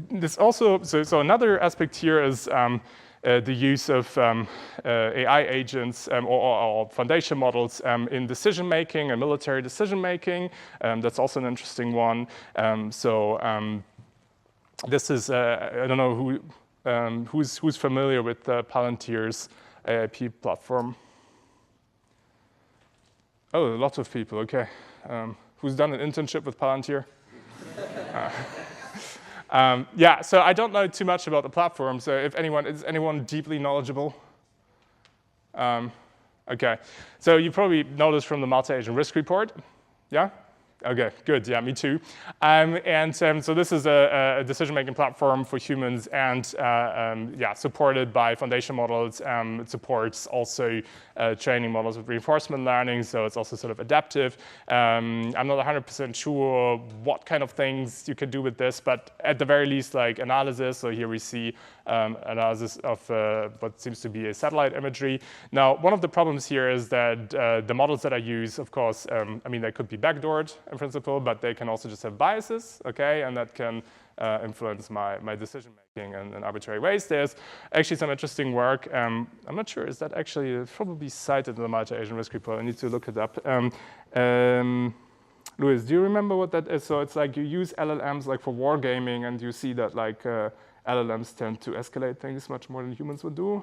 Speaker 2: This also, so another aspect here is the use of AI agents or foundation models in decision making and military decision making. That's also an interesting one. This is, I don't know who's familiar with Palantir's AIP platform. Oh, lots of people, okay. Who's done an internship with Palantir? So I don't know too much about the platform, so is anyone deeply knowledgeable? Okay, so you probably noticed from the multi-agent risk report, yeah? Okay, good. Yeah, me too. So this is a decision-making platform for humans, and supported by foundation models. It supports also training models with reinforcement learning, so it's also sort of adaptive. I'm not 100% sure what kind of things you can do with this, but at the very least, analysis. So here we see analysis of what seems to be a satellite imagery. Now, one of the problems here is that the models that I use, of course, they could be backdoored in principle, but they can also just have biases, okay, and that can influence my decision making in arbitrary ways. There's actually some interesting work. I'm not sure, is that actually, it's probably cited in the multi-agent risk report. I need to look it up. Louis, do you remember what that is? So it's you use LLMs for wargaming, and you see that LLMs tend to escalate things much more than humans would do.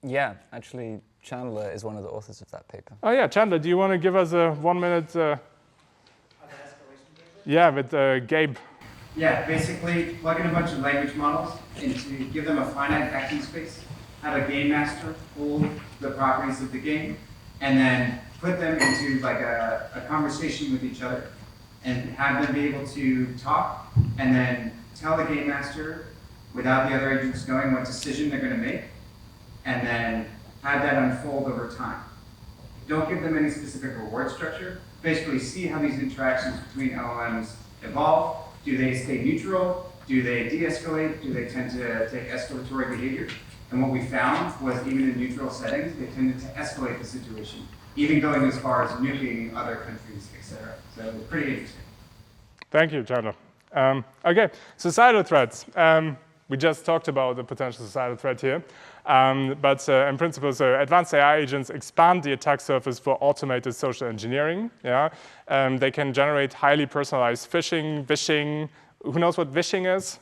Speaker 5: Yeah, actually, Chandler is one of the authors of that paper.
Speaker 2: Oh yeah, Chandler, do you want to give us a 1 minute? Yeah, with Gabe.
Speaker 6: Yeah, basically plug in a bunch of language models and to give them a finite acting space, have a game master hold the properties of the game, and then put them into a conversation with each other and have them be able to talk and then tell the game master without the other agents knowing what decision they're going to make, and then have that unfold over time. Don't give them any specific reward structure. Basically see how these interactions between LLMs evolve. Do they stay neutral? Do they de-escalate? Do they tend to take escalatory behavior? And what we found was even in neutral settings, they tended to escalate the situation, even going as far as nuking other countries, etc. So pretty interesting.
Speaker 2: Thank you, Chandler. Okay, societal threats. We just talked about the potential societal threat here. But in principle, so advanced AI agents expand the attack surface for automated social engineering. Yeah? They can generate highly personalized phishing, vishing. Who knows what vishing is?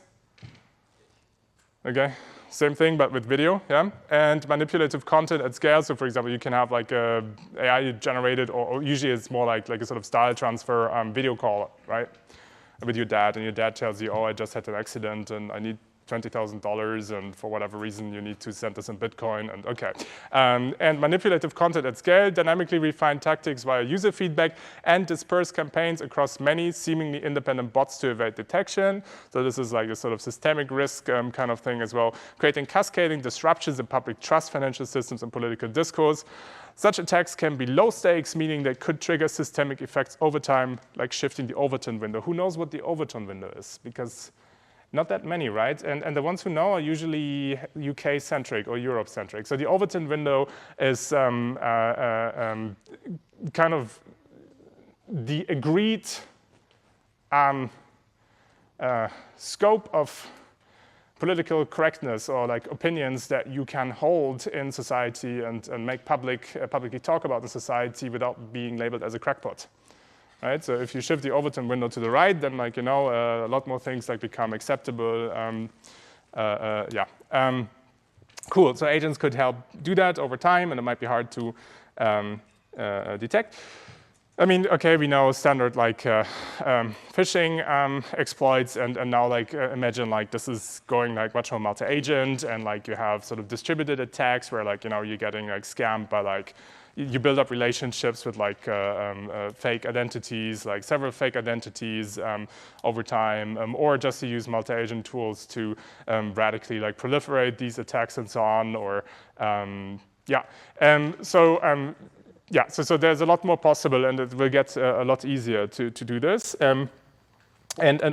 Speaker 2: Okay, same thing, but with video, yeah? And manipulative content at scale. So for example, you can have like a AI-generated, or usually it's more like a sort of style transfer video call, right? With your dad, and your dad tells you, oh, I just had an accident, and I need $20,000, and for whatever reason, you need to send us some Bitcoin, and okay. And manipulative content at scale, dynamically refine tactics via user feedback, and disperse campaigns across many seemingly independent bots to evade detection. So this is like a sort of systemic risk kind of thing as well, creating cascading disruptions in public trust, financial systems, and political discourse. Such attacks can be low stakes, meaning they could trigger systemic effects over time, like shifting the Overton window. Who knows what the Overton window is? Because not that many, right? And the ones who know are usually UK-centric or Europe-centric. So the Overton window is kind of the agreed scope of political correctness or like opinions that you can hold in society and make publicly talk about in society without being labeled as a crackpot. Right? So if you shift the Overton window to the right, then like, you know, a lot more things like become acceptable. Cool, so agents could help do that over time, and it might be hard to detect. I mean, okay, we know standard like phishing exploits, and now like imagine like this is going like much more multi-agent, and like you have sort of distributed attacks where like, you know, you're getting like scammed by like, you build up relationships with like fake identities, like several fake identities over time, or just to use multi-agent tools to radically like proliferate these attacks and so on, or so there's a lot more possible, and it will get a lot easier to do this. And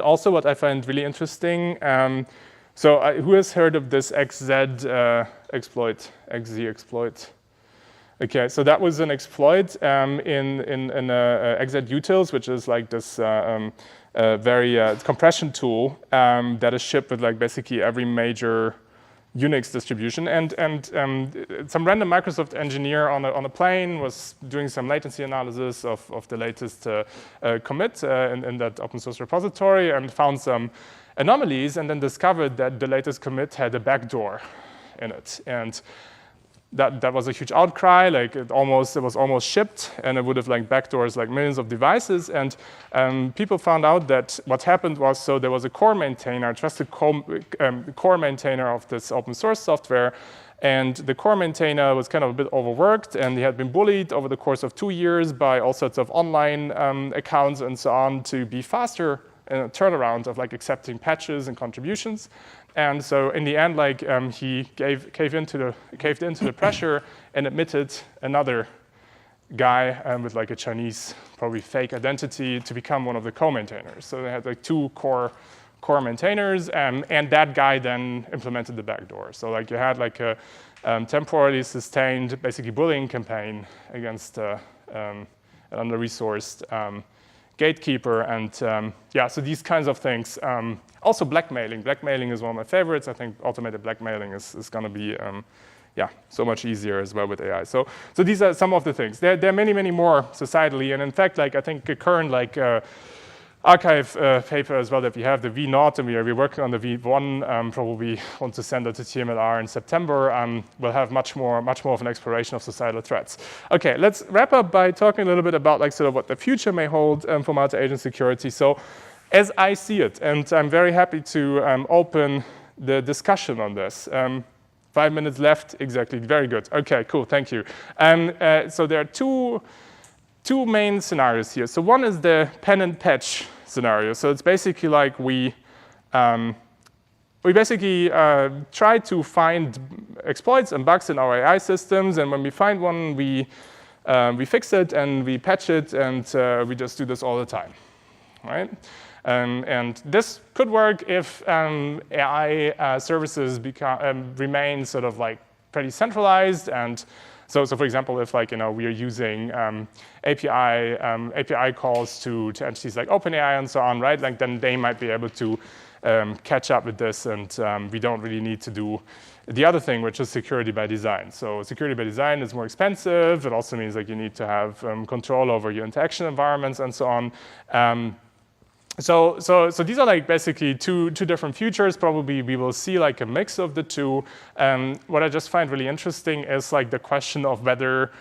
Speaker 2: also what I find really interesting, who has heard of this XZ exploit, XZ exploit? Okay, so that was an exploit in XZ utils, which is like this very compression tool that is shipped with like basically every major Unix distribution, and some random Microsoft engineer on a plane was doing some latency analysis of the latest commit in that open source repository, and found some anomalies, and then discovered that the latest commit had a backdoor in it, and that was a huge outcry. Like it was almost shipped, and it would have like backdoors like millions of devices. And people found out that what happened was, so there was a core maintainer, trusted core maintainer of this open source software, and the core maintainer was kind of a bit overworked, and he had been bullied over the course of 2 years by all sorts of online accounts and so on to be faster in a turnaround of like accepting patches and contributions. And so in the end, like he caved into the pressure and admitted another guy with like a Chinese, probably fake identity to become one of the co-maintainers. So they had like 2 core maintainers, and that guy then implemented the backdoor. So like you had like a temporarily sustained, basically bullying campaign against an under-resourced gatekeeper, and so these kinds of things. Also blackmailing. Blackmailing is one of my favorites. I think automated blackmailing is going to be so much easier as well with AI. So these are some of the things. There are many, many more societally, and in fact, like I think a current like archive paper as well that we have, the V0, and we're working on the V1, probably want to send it to TMLR in September. We'll have much more of an exploration of societal threats. Okay, let's wrap up by talking a little bit about like sort of what the future may hold for multi-agent security. So as I see it, and I'm very happy to open the discussion on this. 5 minutes left, exactly, very good. Okay, cool, thank you. So there are two main scenarios here. So one is the pen and patch scenario. So it's basically like we basically try to find exploits and bugs in our AI systems, and when we find one, we we fix it and we patch it, and we just do this all the time, right? And this could work if AI services remain sort of like pretty centralized. And so for example, if like, we are using API calls to entities like OpenAI and so on, right? Like then they might be able to catch up with this, and we don't really need to do the other thing, which is security by design. So security by design is more expensive. It also means like you need to have control over your interaction environments and so on. So these are like basically two different futures. Probably we will see like a mix of the two. What I just find really interesting is like the question of whether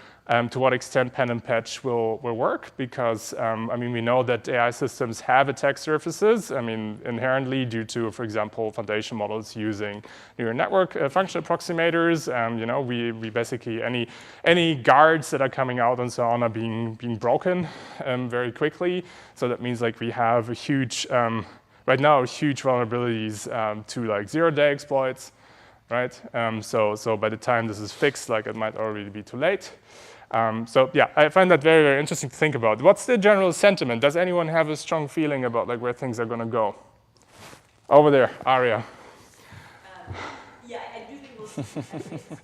Speaker 2: to what extent pen and patch will work, because I mean, we know that AI systems have attack surfaces. I mean, inherently due to, for example, foundation models using neural network function approximators. We basically any guards that are coming out and so on are being broken very quickly. So that means like we have a huge right now huge vulnerabilities to like 0-day exploits, right? So by the time this is fixed, like it might already be too late. So yeah, I find that very, very interesting to think about. What's the general sentiment? Does anyone have a strong feeling about like where things are going to go? Over there, Aria.
Speaker 7: Yeah, I do think we'll see.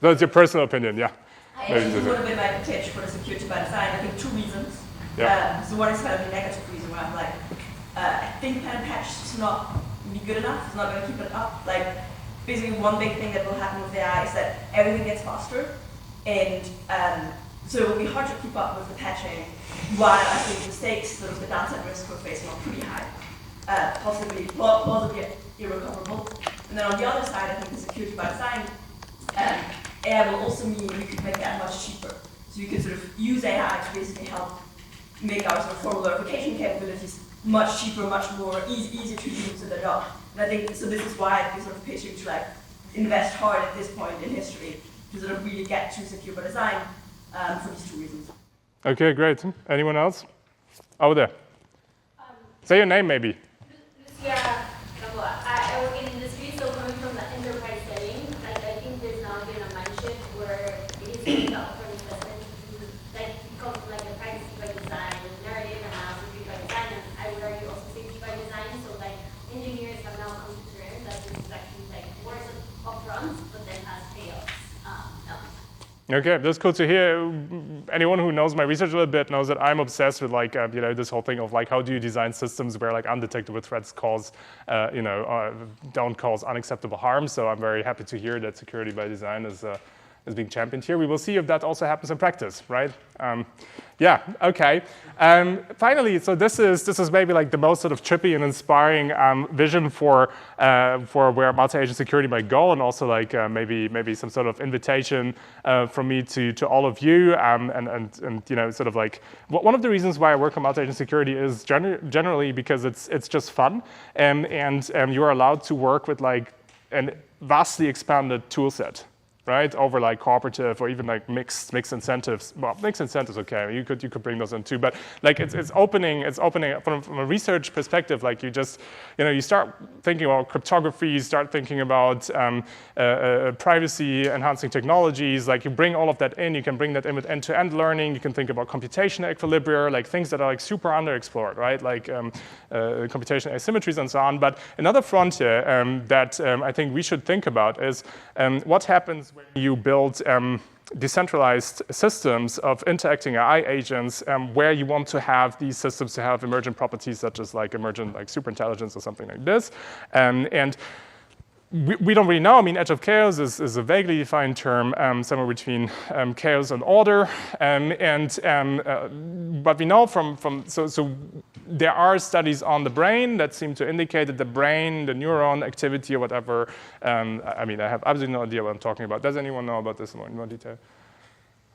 Speaker 2: That's your personal opinion, yeah.
Speaker 7: I actually want to be like a pitch for the security by design. I think two reasons.
Speaker 2: Yeah.
Speaker 7: So one is kind of the negative reason where I'm like, I think pen and patch is not be good enough. It's not going to keep it up. Like basically one big thing that will happen with AI is that everything gets faster, and so it will be hard to keep up with the patching, while I think mistakes, sort of the downside risk we're facing are pretty high, possibly irrecoverable. And then on the other side, I think the security by design, AI will also mean we could make that much cheaper. So you could sort of use AI to basically help make our sort of formal verification capabilities much cheaper, much more easier to use in the job. And I think so. This is why I'd be sort of pitching to like invest hard at this point in history to sort of really get to secure by design. For these two reasons.
Speaker 2: Okay, great. Anyone else? Over there. Say your name, maybe.
Speaker 8: Yeah, I work in industry, so coming from the enterprise setting, like I think there's now been a mind shift where it is being up for investment to like become like a privacy by design narrative and now security by design, and I would argue also safety by design. So like engineers have now come to terms that this is actually like works upfront, but then has payoffs.
Speaker 2: Okay, that's cool to hear. Anyone who knows my research a little bit knows that I'm obsessed with like this whole thing of like how do you design systems where like undetectable threats cause don't cause unacceptable harm. So I'm very happy to hear that security by design is being championed here. We will see if that also happens in practice, right? Yeah, okay. Finally, so this is maybe like the most sort of trippy and inspiring vision for where multi-agent security might go, and also like maybe some sort of invitation from me to all of you, and sort of like one of the reasons why I work on multi-agent security is generally because it's just fun, and you are allowed to work with like a vastly expanded tool set. Right, over like cooperative or even like mixed incentives. Well, mixed incentives, okay, you could bring those in too. But like it's opening from a research perspective. Like you just you start thinking about cryptography, you start thinking about privacy enhancing technologies. Like you bring all of that in. You can bring that in with end-to-end learning. You can think about computational equilibria, like things that are like super underexplored, right? Like computational asymmetries and so on. But another frontier that I think we should think about is what happens when you build decentralized systems of interacting AI agents where you want to have these systems to have emergent properties such as like emergent like superintelligence or something like this. And we don't really know. I mean, edge of chaos is a vaguely defined term, somewhere between chaos and order. But we know so there are studies on the brain that seem to indicate that the brain, the neuron activity or whatever. I mean, I have absolutely no idea what I'm talking about. Does anyone know about this in more detail?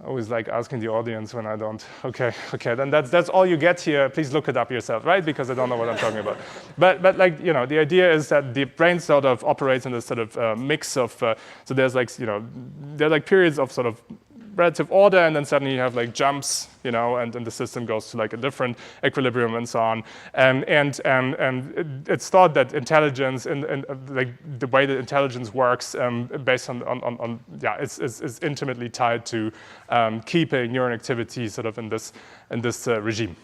Speaker 2: I always like asking the audience when I don't. Okay, then that's all you get here. Please look it up yourself, right? Because I don't know what I'm talking about. But like, the idea is that the brain sort of operates in this sort of mix of, so there's like, there are like periods of sort of relative order, and then suddenly you have like jumps, you know, and then the system goes to like a different equilibrium and so on. And it's thought that intelligence and like the way that intelligence works based on is intimately tied to keeping neuron activity sort of in this regime.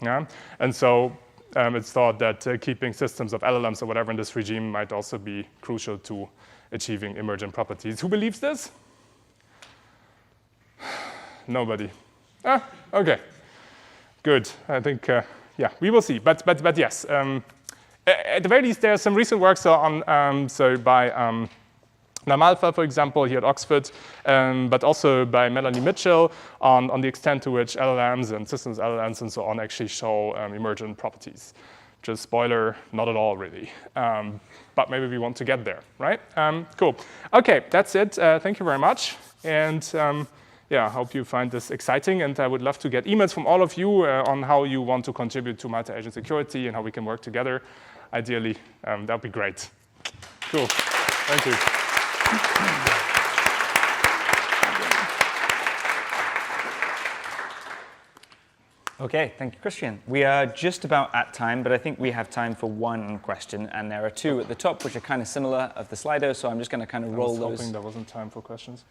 Speaker 2: Yeah, and so it's thought that keeping systems of LLMs or whatever in this regime might also be crucial to achieving emergent properties. Who believes this? Nobody. Ah, okay. Good. I think, yeah, we will see. But yes, at the very least, there are some recent works on by Namalfa, for example, here at Oxford, but also by Melanie Mitchell on the extent to which LLMs and systems LLMs and so on actually show emergent properties. Just spoiler, not at all, really. But maybe we want to get there, right? Cool. OK, that's it. Thank you very much. And yeah, I hope you find this exciting. And I would love to get emails from all of you on how you want to contribute to multi-agent security and how we can work together. Ideally, that would be great. Cool. Thank you.
Speaker 1: OK, thank you, Christian. We are just about at time, but I think we have time for one question. And there are two at the top, which are kind of similar of the Slido. So I'm just going to kind of roll those.
Speaker 2: I was hoping there wasn't time for questions.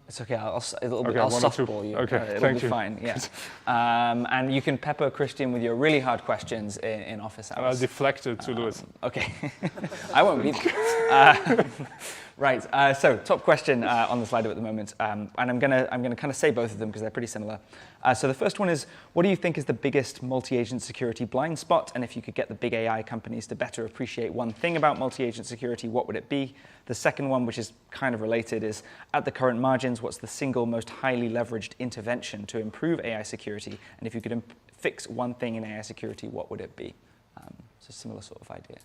Speaker 1: It's OK. I'll softball you.
Speaker 2: OK,
Speaker 1: it'll
Speaker 2: thank
Speaker 1: be
Speaker 2: you.
Speaker 1: Fine. Yeah. And you can pepper Christian with your really hard questions in office hours.
Speaker 2: And I'll deflect it to Lewis.
Speaker 1: OK. I won't be there. Right. So top question on the Slido at the moment, and I'm gonna kind of say both of them because they're pretty similar. So the first one is, what do you think is the biggest multi-agent security blind spot? And if you could get the big AI companies to better appreciate one thing about multi-agent security, what would it be? The second one, which is kind of related, is at the current margins, what's the single most highly leveraged intervention to improve AI security? And if you could fix one thing in AI security, what would it be? It's a similar sort of idea.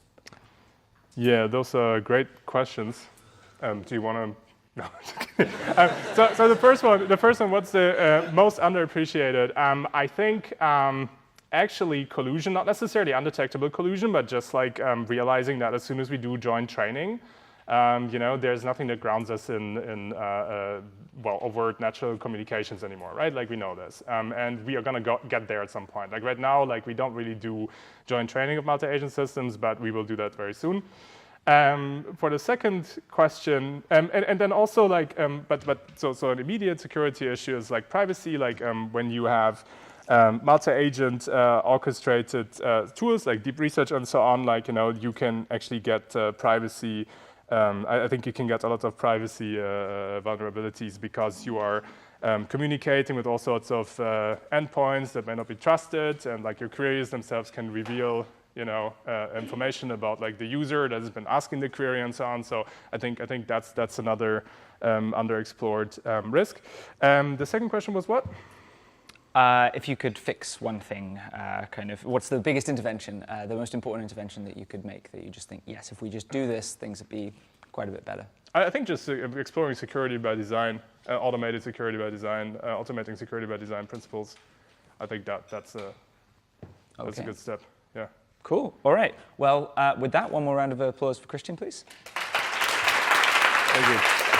Speaker 2: Yeah, those are great questions. Do you want to? No. So the first one, what's the most underappreciated? I think actually collusion, not necessarily undetectable collusion, but just like realizing that as soon as we do joint training, you know, there's nothing that grounds us in well, overt natural communications anymore, right? Like we know this, and we are gonna get there at some point. Like right now, like we don't really do joint training of multi-agent systems, but we will do that very soon. For the second question, and then also like, so an immediate security issue is like privacy, like when you have multi-agent orchestrated tools like deep research and so on, like, you know, you can actually get privacy. I think you can get a lot of privacy vulnerabilities because you are communicating with all sorts of endpoints that may not be trusted, and like your queries themselves can reveal, you know, information about like the user that has been asking the query and so on. So I think that's another underexplored risk. The second question was what?
Speaker 1: If you could fix one thing, kind of, what's the biggest intervention, the most important intervention that you could make that you just think, yes, if we just do this, things would be quite a bit better?
Speaker 2: I think just exploring security by design, automated security by design, automating security by design principles. I think that's a good step. Yeah.
Speaker 1: Cool. All right. Well, with that, one more round of applause for Christian, please.
Speaker 2: Very good.